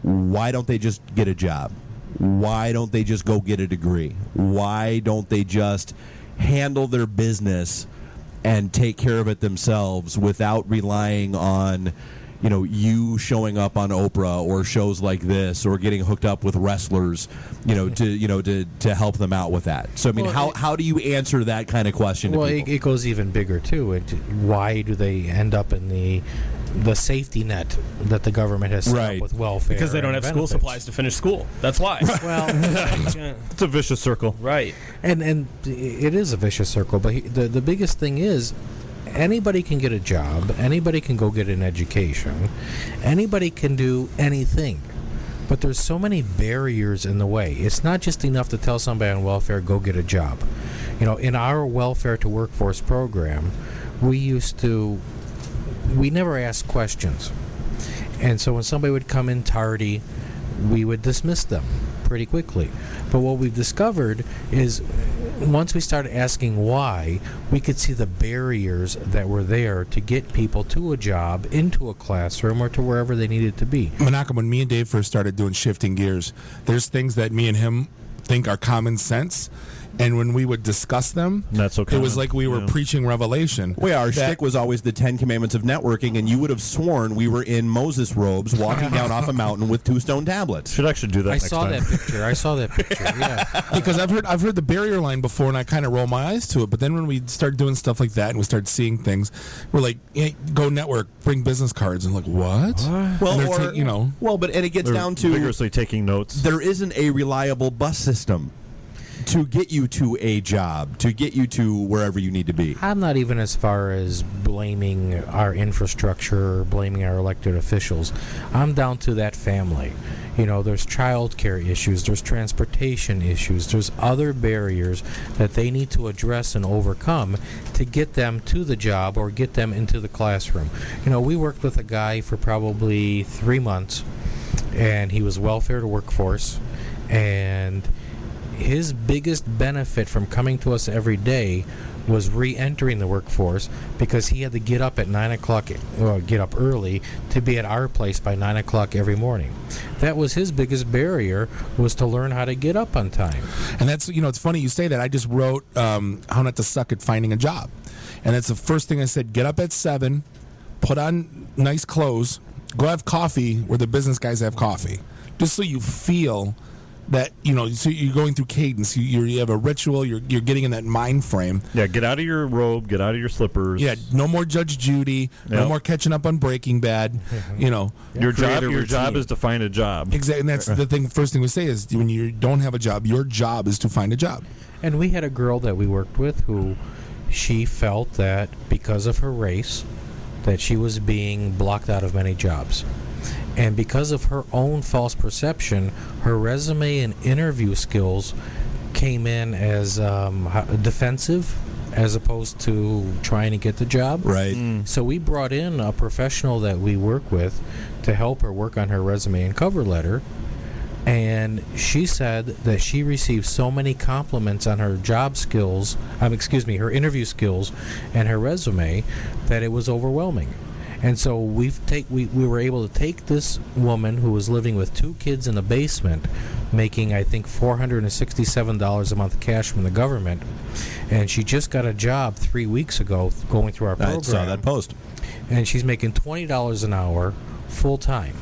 why don't they just get a job? Why don't they just go get a degree? Why don't they just handle their business and take care of it themselves without relying on you showing up on Oprah or shows like this, or getting hooked up with wrestlers, to help them out with that. So I mean, how do you answer that kind of question? Well, to people? it goes even bigger too. Why do they end up in the safety net that the government has set up with welfare? Because they don't have school supplies to finish school. That's why. Well, it's a vicious circle, right? And it is a vicious circle. But the biggest thing is, anybody can get a job. Anybody can go get an education. Anybody can do anything. But there's so many barriers in the way. It's not just enough to tell somebody on welfare, go get a job. In our welfare to workforce program, we never asked questions. And so when somebody would come in tardy, we would dismiss them pretty quickly. But what we've discovered is once we started asking why, we could see the barriers that were there to get people to a job, into a classroom, or to wherever they needed to be. Menachem, when me and Dave first started doing Shifting Gears, there's things that me and him think are common sense. And when we would discuss them, it was like we were preaching Revelation. Well, our shtick was always the 10 Commandments of networking, and you would have sworn we were in Moses robes walking down off a mountain with 2 stone tablets. Should actually do that next time. I saw that picture, yeah. Because I've heard the barrier line before, and I kind of roll my eyes to it. But then when we start doing stuff like that and we start seeing things, we're like, hey, go network, bring business cards. And like, what? Well, and it gets down to vigorously taking notes. There isn't a reliable bus system to get you to a job, to get you to wherever you need to be. I'm not even as far as blaming our infrastructure or blaming our elected officials. I'm down to that family. There's child care issues, there's transportation issues, there's other barriers that they need to address and overcome to get them to the job or get them into the classroom. We worked with a guy for probably 3 months, and he was welfare to workforce, and his biggest benefit from coming to us every day was re-entering the workforce, because he had to get up at 9 o'clock, get up early to be at our place by 9 o'clock every morning. That was his biggest barrier, was to learn how to get up on time. And that's, it's funny you say that. I just wrote How Not to Suck at Finding a Job. And that's the first thing I said. Get up at 7, put on nice clothes, go have coffee where the business guys have coffee. Just so you feel that, so you're going through cadence. You have a ritual. You're getting in that mind frame. Yeah, get out of your robe. Get out of your slippers. Yeah, no more Judge Judy. No more catching up on Breaking Bad. Your job is to find a job. Exactly, and that's the thing. First thing we say is, when you don't have a job, your job is to find a job. And we had a girl that we worked with who, she felt that because of her race, that she was being blocked out of many jobs. And because of her own false perception, her resume and interview skills came in as defensive as opposed to trying to get the job. Right. So we brought in a professional that we work with to help her work on her resume and cover letter. And she said that she received so many compliments on her job skills, her interview skills and her resume, that it was overwhelming. And so we were able to take this woman who was living with 2 kids in a basement, making, I think, $467 a month cash from the government, and she just got a job 3 weeks ago going through our program. I saw that post. And she's making $20 an hour full time.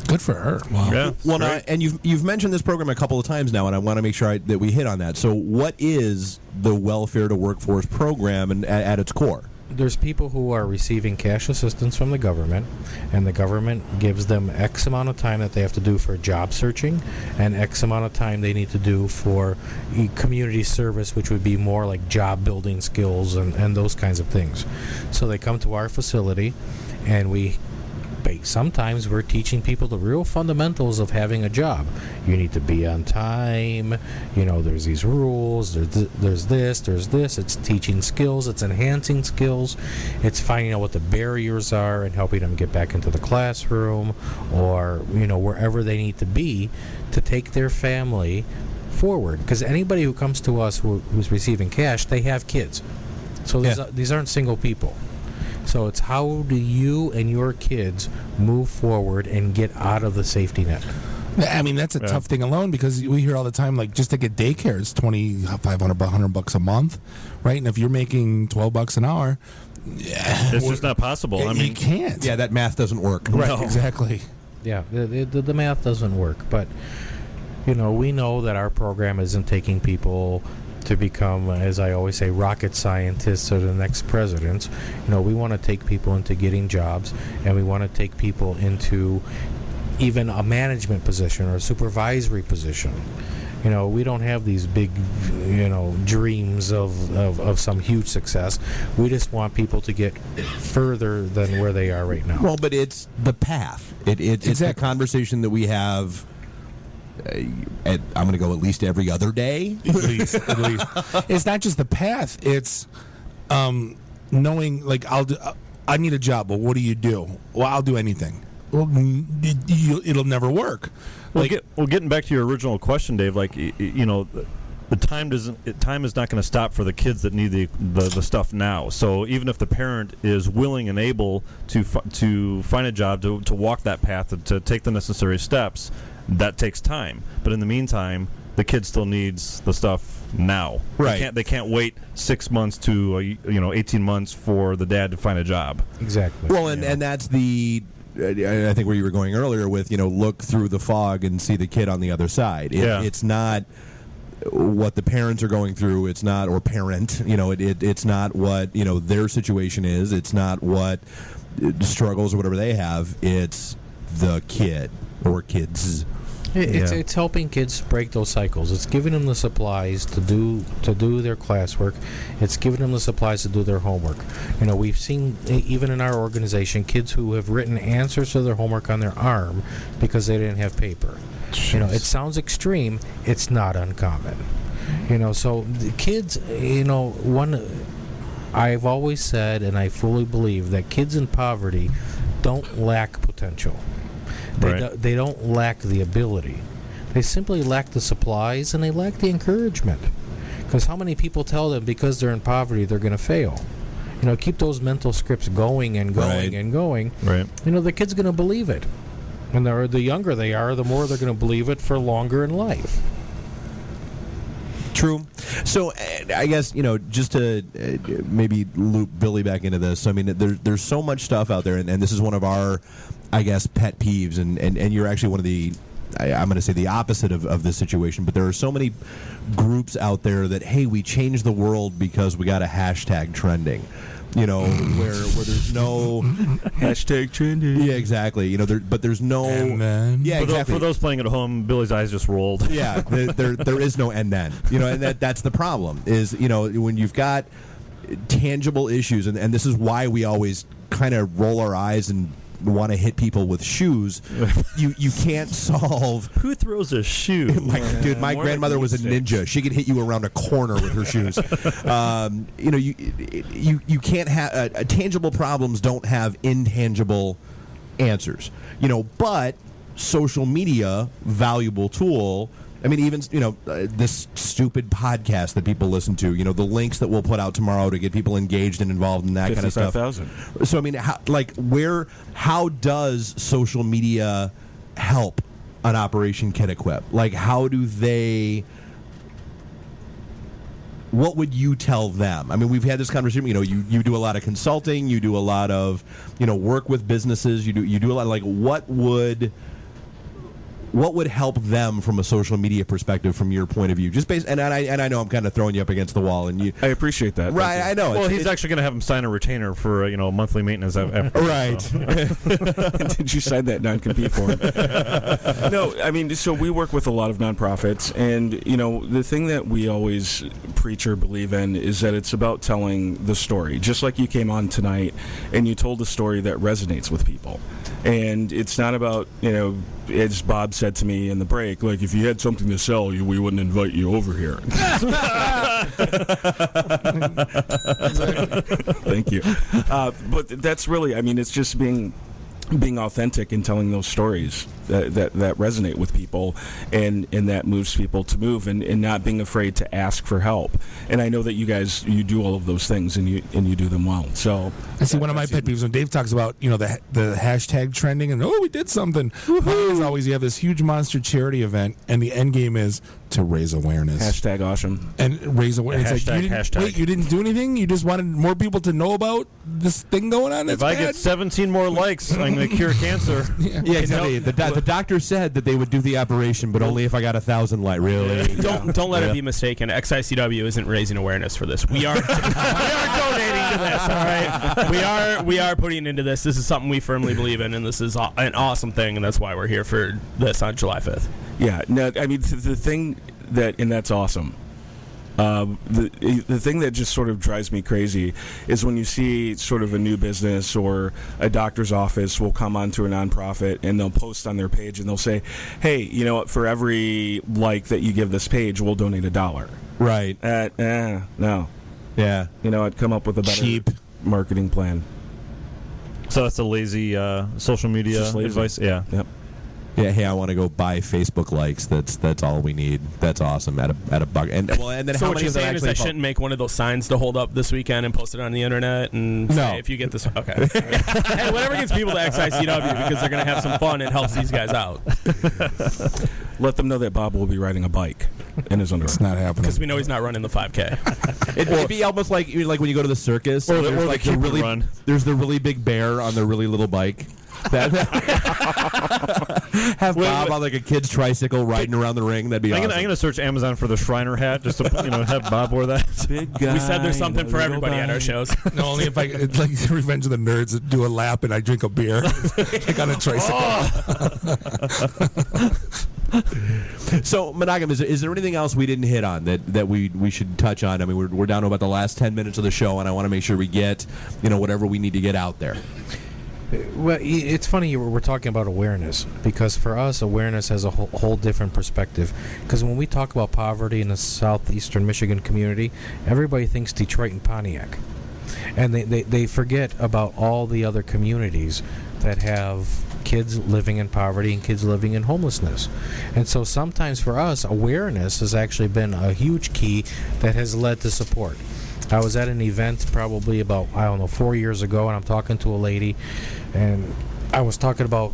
Good for her. Wow. Yeah, well, and you've mentioned this program a couple of times now, and I want to make sure that we hit on that. So what is the Welfare to Workforce program and at its core? There's people who are receiving cash assistance from the government, and the government gives them X amount of time that they have to do for job searching, and X amount of time they need to do for community service, which would be more like job building skills and those kinds of things. So they come to our facility, and sometimes we're teaching people the real fundamentals of having a job. You need to be on time. There's these rules. There's this. It's teaching skills. It's enhancing skills. It's finding out what the barriers are and helping them get back into the classroom or, wherever they need to be to take their family forward. Because anybody who comes to us who's receiving cash, they have kids. So these aren't single people. So it's how do you and your kids move forward and get out of the safety net? I mean, that's a tough thing alone, because we hear all the time, like, just to get daycare is $2,500 $100 a month, right? And if you're making $12 an hour, It's just not possible. I mean, you can't. Yeah, that math doesn't work. Right, No. exactly. Yeah, the math doesn't work. But, we know that our program isn't taking people to become, as I always say, rocket scientists or the next presidents. We want to take people into getting jobs, and we want to take people into even a management position or a supervisory position. We don't have these big, dreams of some huge success. We just want people to get further than where they are right now. Well, but it's the path. It's the conversation that we have. I'm going to go at least every other day. At least. It's not just the path. It's knowing, like, I need a job. Well, what do you do? Well, I'll do anything. Well, it'll never work. Getting back to your original question, Dave, like, the time is not going to stop for the kids that need the stuff now. So even if the parent is willing and able to find a job, to walk that path, to take the necessary steps, that takes time. But in the meantime, the kid still needs the stuff now. Right. They can't wait 6 months to 18 months for the dad to find a job. Exactly. Well, and that's the. I think where you were going earlier with, look through the fog and see the kid on the other side. It's not what the parents are going through. It's not, or parent, it's not what, their situation is. It's not what struggles or whatever they have. It's the kid or kids. It's helping kids break those cycles. It's giving them the supplies to do their classwork. It's giving them the supplies to do their homework. We've seen, even in our organization, kids who have written answers to their homework on their arm because they didn't have paper. Jeez. It sounds extreme. It's not uncommon. So the kids, I've always said, and I fully believe, that kids in poverty don't lack potential. They don't lack the ability. They simply lack the supplies, and they lack the encouragement. Because how many people tell them because they're in poverty they're going to fail? Keep those mental scripts going and going and going. Right. The kid's going to believe it. And the younger they are, the more they're going to believe it for longer in life. True. So I guess, just to maybe loop Billy back into this. I mean, there's so much stuff out there, and this is one of our, I guess, pet peeves, and you're actually one of the, I'm going to say the opposite of this situation, but there are so many groups out there that, hey, we changed the world because we got a hashtag trending. Where there's no hashtag trending. Yeah, exactly. But there's no. And then. Yeah, exactly. For those playing at home, Billy's eyes just rolled. Yeah, there is no and then. And that's the problem. Is when you've got tangible issues, and this is why we always kind of roll our eyes and want to hit people with shoes. You can't solve. Who throws a shoe? My grandmother was a ninja. She could hit you around a corner with her shoes. You can't have tangible problems. Don't have intangible answers. But social media, valuable tool. I mean, even this stupid podcast that people listen to. The links that we'll put out tomorrow to get people engaged and involved in that kind of stuff. 55,000. So I mean, how does social media help on Operation Kid Equip? Like, how do they? What would you tell them? I mean, we've had this conversation. You do a lot of consulting. You do a lot of work with businesses. You do a lot of, like, what would help them from a social media perspective, from your point of view? Just based, and I know I'm kind of throwing you up against the wall, and I apprate that. Right, I know. Well, he's actually going to have him sign a retainer for monthly maintenance. Right. So. Did you sign that non-compete form? No, I mean, so we work with a lot of nonprofits, and the thing that we always preach or believe in is that it's about telling the story. Just like you came on tonight, and you told a story that resonates with people, and it's not about as Bob said to me in the break, like, if you had something to sell, we wouldn't invite you over here. Thank you. But that's really, I mean, it's just being being authentic and telling those stories that resonate with people, and that moves people to move, and not being afraid to ask for help. And I know that you guys, you do all of those things, and you do them well. So I see one of my pet peeves when Dave talks about the hashtag trending and we did something. Mine is always you have this huge monster charity event and the end game is to raise awareness. Hashtag awesome. And raise awareness. Hashtag. You didn't do anything? You just wanted more people to know about this thing going on? If I get 17 more likes, I'm going to cure cancer. Yeah, exactly. The doctor said that they would do the operation, but only if I got 1,000 likes. Really? Don't let it be mistaken. XICW isn't raising awareness for this. We are donating to this. All right, we are putting into this. This is something we firmly believe in, and this is an awesome thing, and that's why we're here for this on July 5th. Yeah. No, I mean the thing and that's awesome. The thing that just sort of drives me crazy is when you see sort of a new business or a doctor's office will come onto a nonprofit and they'll post on their page and they'll say, hey, you know what, for every like that you give this page, we'll donate $1. Right. No. Yeah. You know, I'd come up with a better cheap marketing plan. So that's a lazy social media advice? Yeah. Yep. Yeah, hey, I want to go buy Facebook likes. That's all we need. That's awesome at a buck. And then so how what many you're of them saying is I actually shouldn't make one of those signs to hold up this weekend and post it on the internet and say if you get this. Okay. Hey, whatever gets people to XICW because they're going to have some fun. It helps these guys out. Let them know that Bob will be riding a bike in his underwear. It's not happening because we know he's not running the 5K. It'd be almost like when you go to the circus, or there's like the really run. There's the really big bear on the really little bike. Have Bob on like a kid's tricycle riding around the ring. That'd be awesome. I'm gonna search Amazon for the Shriner hat just to have Bob wear that. Big guy. We said there's something for everybody at our shows. No, only if it's like Revenge of the Nerds, do a lap and I drink a beer like on a tricycle. So, Monogam, is there anything else we didn't hit on that we should touch on? I mean, we're down to about the last 10 minutes of the show, and I want to make sure we get whatever we need to get out there. Well, it's funny we're talking about awareness because for us, awareness has a whole different perspective. Because when we talk about poverty in the southeastern Michigan community, everybody thinks Detroit and Pontiac. And they forget about all the other communities that have kids living in poverty and kids living in homelessness. And so sometimes for us, awareness has actually been a huge key that has led to support. I was at an event probably about, 4 years ago, and I'm talking to a lady, and I was talking about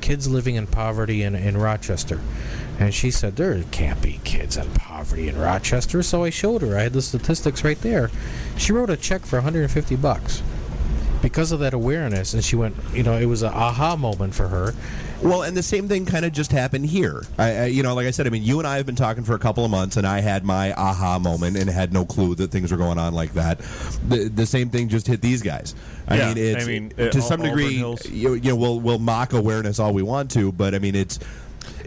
kids living in poverty in Rochester. And she said, there can't be kids in poverty in Rochester. So I showed her. I had the statistics right there. She wrote a check for $150 because of that awareness, and she went, it was an aha moment for her. Well, and the same thing kind of just happened here. Like I said, I mean, you and I have been talking for a couple of months, and I had my aha moment and had no clue that things were going on like that. The same thing just hit these guys. I mean, to some degree, we'll mock awareness all we want to, but I mean, it's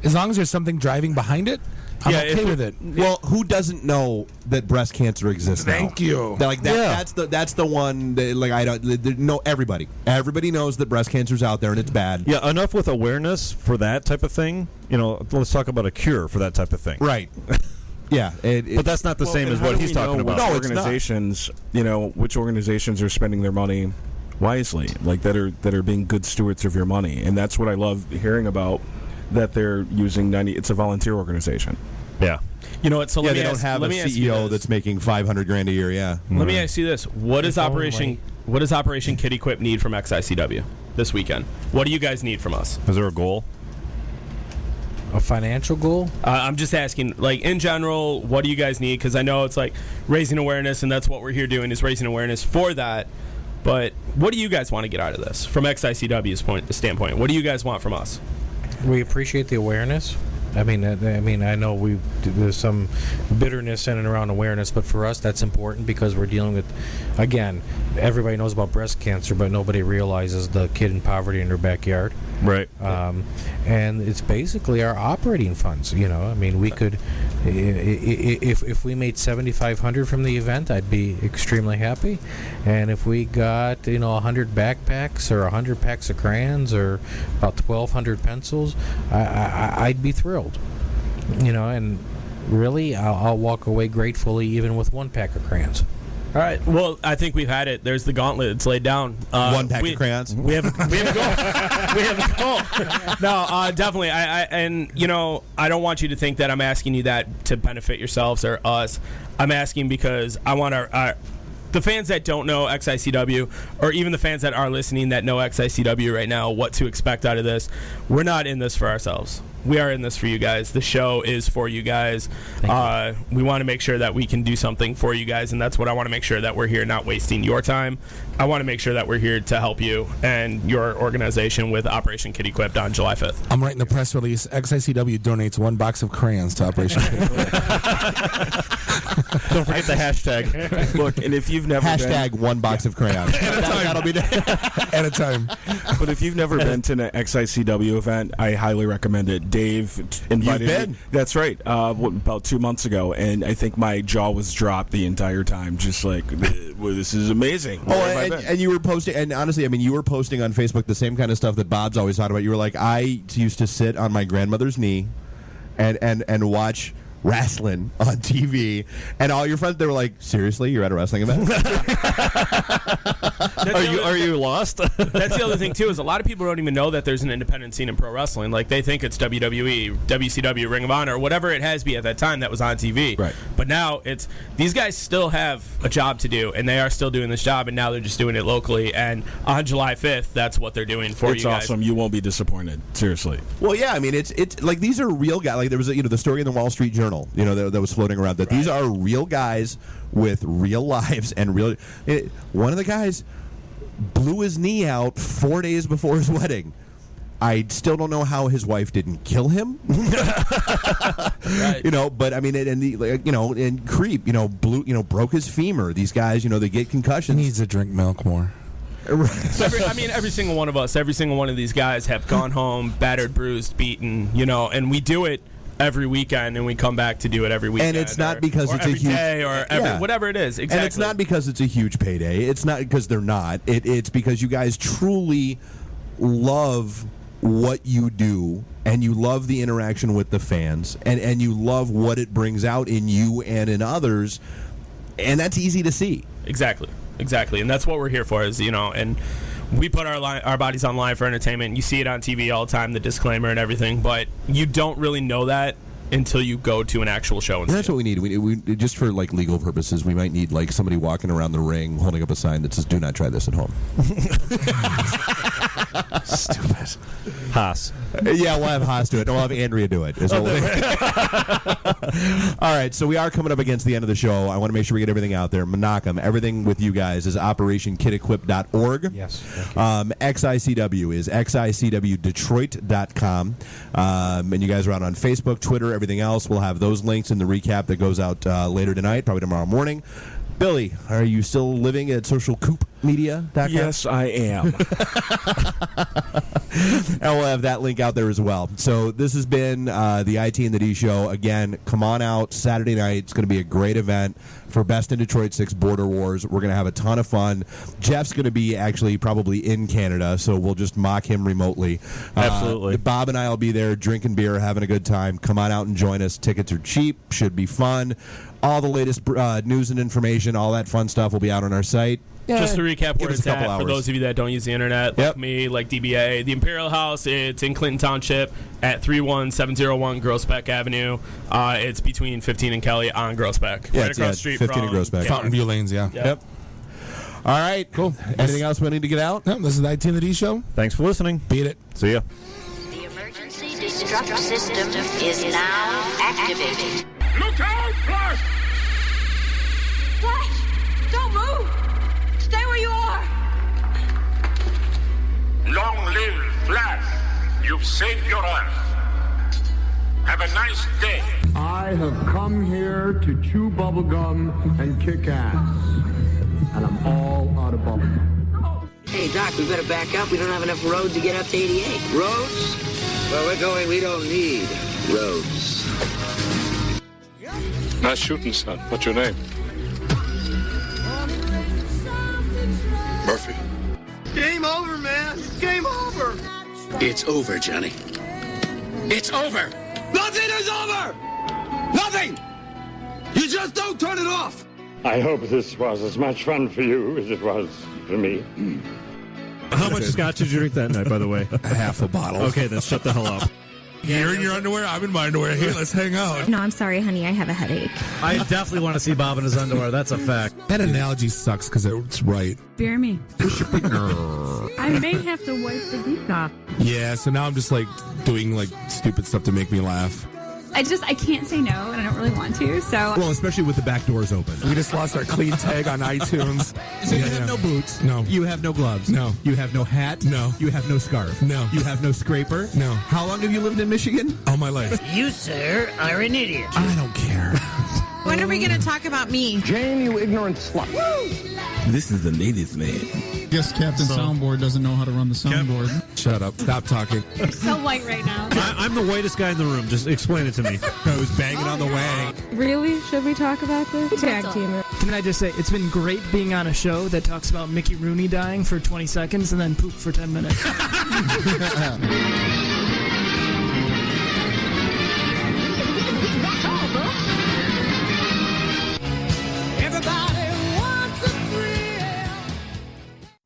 as long as there's something driving behind it. I'm okay with it. Well, who doesn't know that breast cancer exists now? Thank you. That's the one that, everybody. Everybody knows that breast cancer's out there and it's bad. Yeah, enough with awareness for that type of thing. Let's talk about a cure for that type of thing. Right. Yeah, but that's not the same as what he's talking about. No, organizations, which organizations are spending their money wisely, like that are being good stewards of your money, and that's what I love hearing about. That they're using it's a volunteer organization. Yeah. You know what? So they don't have a CEO that's making $500,000 a year. Yeah. Let me ask you this: What does Operation Kid Equip need from XICW this weekend? What do you guys need from us? Is there a goal? A financial goal? I'm just asking, like in general, what do you guys need? Because I know it's like raising awareness, and that's what we're here doing is raising awareness for that. But what do you guys want to get out of this from XICW's standpoint? What do you guys want from us? We appreciate the awareness. I mean, I know there's some bitterness in and around awareness, but for us, that's important because we're dealing with, again, everybody knows about breast cancer, but nobody realizes the kid in poverty in their backyard. Right. And it's basically our operating funds. I mean, we could, if we made $7,500 from the event, I'd be extremely happy. And if we got 100 backpacks or 100 packs of crayons or about 1,200 pencils, I'd be thrilled. And really, I'll walk away gratefully even with one pack of crayons. All right. Well, I think we've had it. There's the gauntlet. It's laid down. One pack of crayons. We have a goal. We have a goal. No, definitely. And I don't want you to think that I'm asking you that to benefit yourselves or us. I'm asking because I want the fans that don't know XICW, or even the fans that are listening that know XICW right now, what to expect out of this. We're not in this for ourselves. We are in this for you guys. The show is for you guys. We want to make sure that we can do something for you guys, and that's what I want to make sure that we're here, not wasting your time. I want to make sure that we're here to help you and your organization with Operation Kid Equipped on July 5th. I'm writing the press release. XICW donates 1 box of crayons to Operation Kid Equipped. Don't forget the hashtag. Look, and if you've never hashtag been, 1 box of crayons. That'll be at a time. But if you've never been to an XICW event, I highly recommend it. Dave invited me. That's right. About 2 months ago, and I think my jaw was dropped the entire time. Just like, well, this is amazing. And you were posting, and honestly, I mean, you were posting on Facebook the same kind of stuff that Bob's always talked about. You were like, I used to sit on my grandmother's knee and watch wrestling on TV, and all your friends, they were like, seriously, you're at a wrestling event? Are you lost? That's the other thing too, is a lot of people don't even know that there's an independent scene in pro wrestling. Like, they think it's WWE, WCW, Ring of Honor, whatever it has be at that time that was on TV. Right. But now it's, these guys still have a job to do, and they are still doing this job, and now they're just doing it locally. And on July 5th, that's what they're doing for you guys. It's awesome. You won't be disappointed. Seriously. Well, yeah, I mean, it's like, these are real guys. Like, there was the story in the Wall Street Journal, that was floating around, that these are real guys with real lives and real. One of the guys blew his knee out 4 days before his wedding. I still don't know how his wife didn't kill him. Right. But I mean, and Creep, broke his femur. These guys, they get concussions. He needs to drink milk more. Every single one of us, every single one of these guys have gone home battered, bruised, beaten, and we do it every weekend, and we come back to do it every weekend. And it's not because it's a huge day or whatever it is. Exactly. And it's not because it's a huge payday. It's not because they're not. It's because you guys truly love what you do, and you love the interaction with the fans, and you love what it brings out in you and in others, and that's easy to see. Exactly, and that's what we're here for. Is and we put our bodies on line for entertainment. You see it on TV all the time, the disclaimer and everything, but you don't really know that until you go to an actual show. And that's what we need. We just for like legal purposes, we might need like somebody walking around the ring holding up a sign that says, "Do not try this at home." Stupid. Haas. Yeah, we'll have Haas do it. We'll have Andrea do it. All right, so we are coming up against the end of the show. I want to make sure we get everything out there. Menachem, everything with you guys is OperationKidEquip.org. Yes. XICW is XICWDetroit.com. And you guys are out on Facebook, Twitter, everything else. We'll have those links in the recap that goes out later tonight, probably tomorrow morning. Billy, are you still living at socialcoopmedia.com? Yes, I am. And we'll have that link out there as well. So this has been the IT and the D show. Again, come on out Saturday night. It's going to be a great event for Best in Detroit 6 Border Wars. We're going to have a ton of fun. Jeff's going to be actually probably in Canada, so we'll just mock him remotely. Absolutely. Bob and I will be there drinking beer, having a good time. Come on out and join us. Tickets are cheap. Should be fun. All the latest news and information, all that fun stuff will be out on our site. Just to recap where it's at, hours. for those of you that don't use the internet, like me, like DBA, the Imperial House, it's in Clinton Township at 31701 Groesbeck Avenue. It's between 15 and Kelly on Groesbeck. Yeah, right across the street 15 from and Groesbeck. Fountain View Lanes, yeah. Yep. All right, cool. Anything else we need to get out? No, this is the IT and the D show. Thanks for listening. Beat it. See ya. The emergency destruct system is now activated. Look out, Flash! Flash! Don't move! Stay where you are! Long live Flash! You've saved your life. Have a nice day. I have come here to chew bubblegum and kick ass. And I'm all out of bubblegum. Hey, Doc, we better back up. We don't have enough road to get up to 88. Roads? Where we're going, we don't need roads. Nice shooting, son. What's your name? Murphy. Game over, man. Game over. It's over, Johnny. It's over. Nothing is over. Nothing. You just don't turn it off. I hope this was as much fun for you as it was for me. How much scotch did you drink that night, by the way? Half a bottle. Okay, then shut the hell up. You're in your underwear, I'm in my underwear. Hey, let's hang out. No, I'm sorry, honey. I have a headache. I definitely want to see Bob in his underwear. That's a fact. That analogy sucks because it's right. Bear me. I may have to wipe the geek off. Yeah, so now I'm just like doing like stupid stuff to make me laugh. I can't say no, and I don't really want to, so. Well, especially with the back doors open. We just lost our clean tag on iTunes. So you have no boots. No. You have no gloves. No. You have no hat. No. You have no scarf. No. You have no scraper. No. How long have you lived in Michigan? All my life. You, sir, are an idiot. I don't care. When are we going to talk about me? Jane, you ignorant slut. This is the ladies' man. Guess Captain Soundboard doesn't know how to run the soundboard. Shut up. Stop talking. You're so white right now. I'm the whitest guy in the room. Just explain it to me. I was banging on the wang. Really? Should we talk about this? Tag team it. Can I just say, it's been great being on a show that talks about Mickey Rooney dying for 20 seconds and then poop for 10 minutes.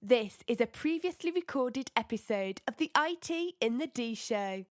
This is a previously recorded episode of the IT in the D Show.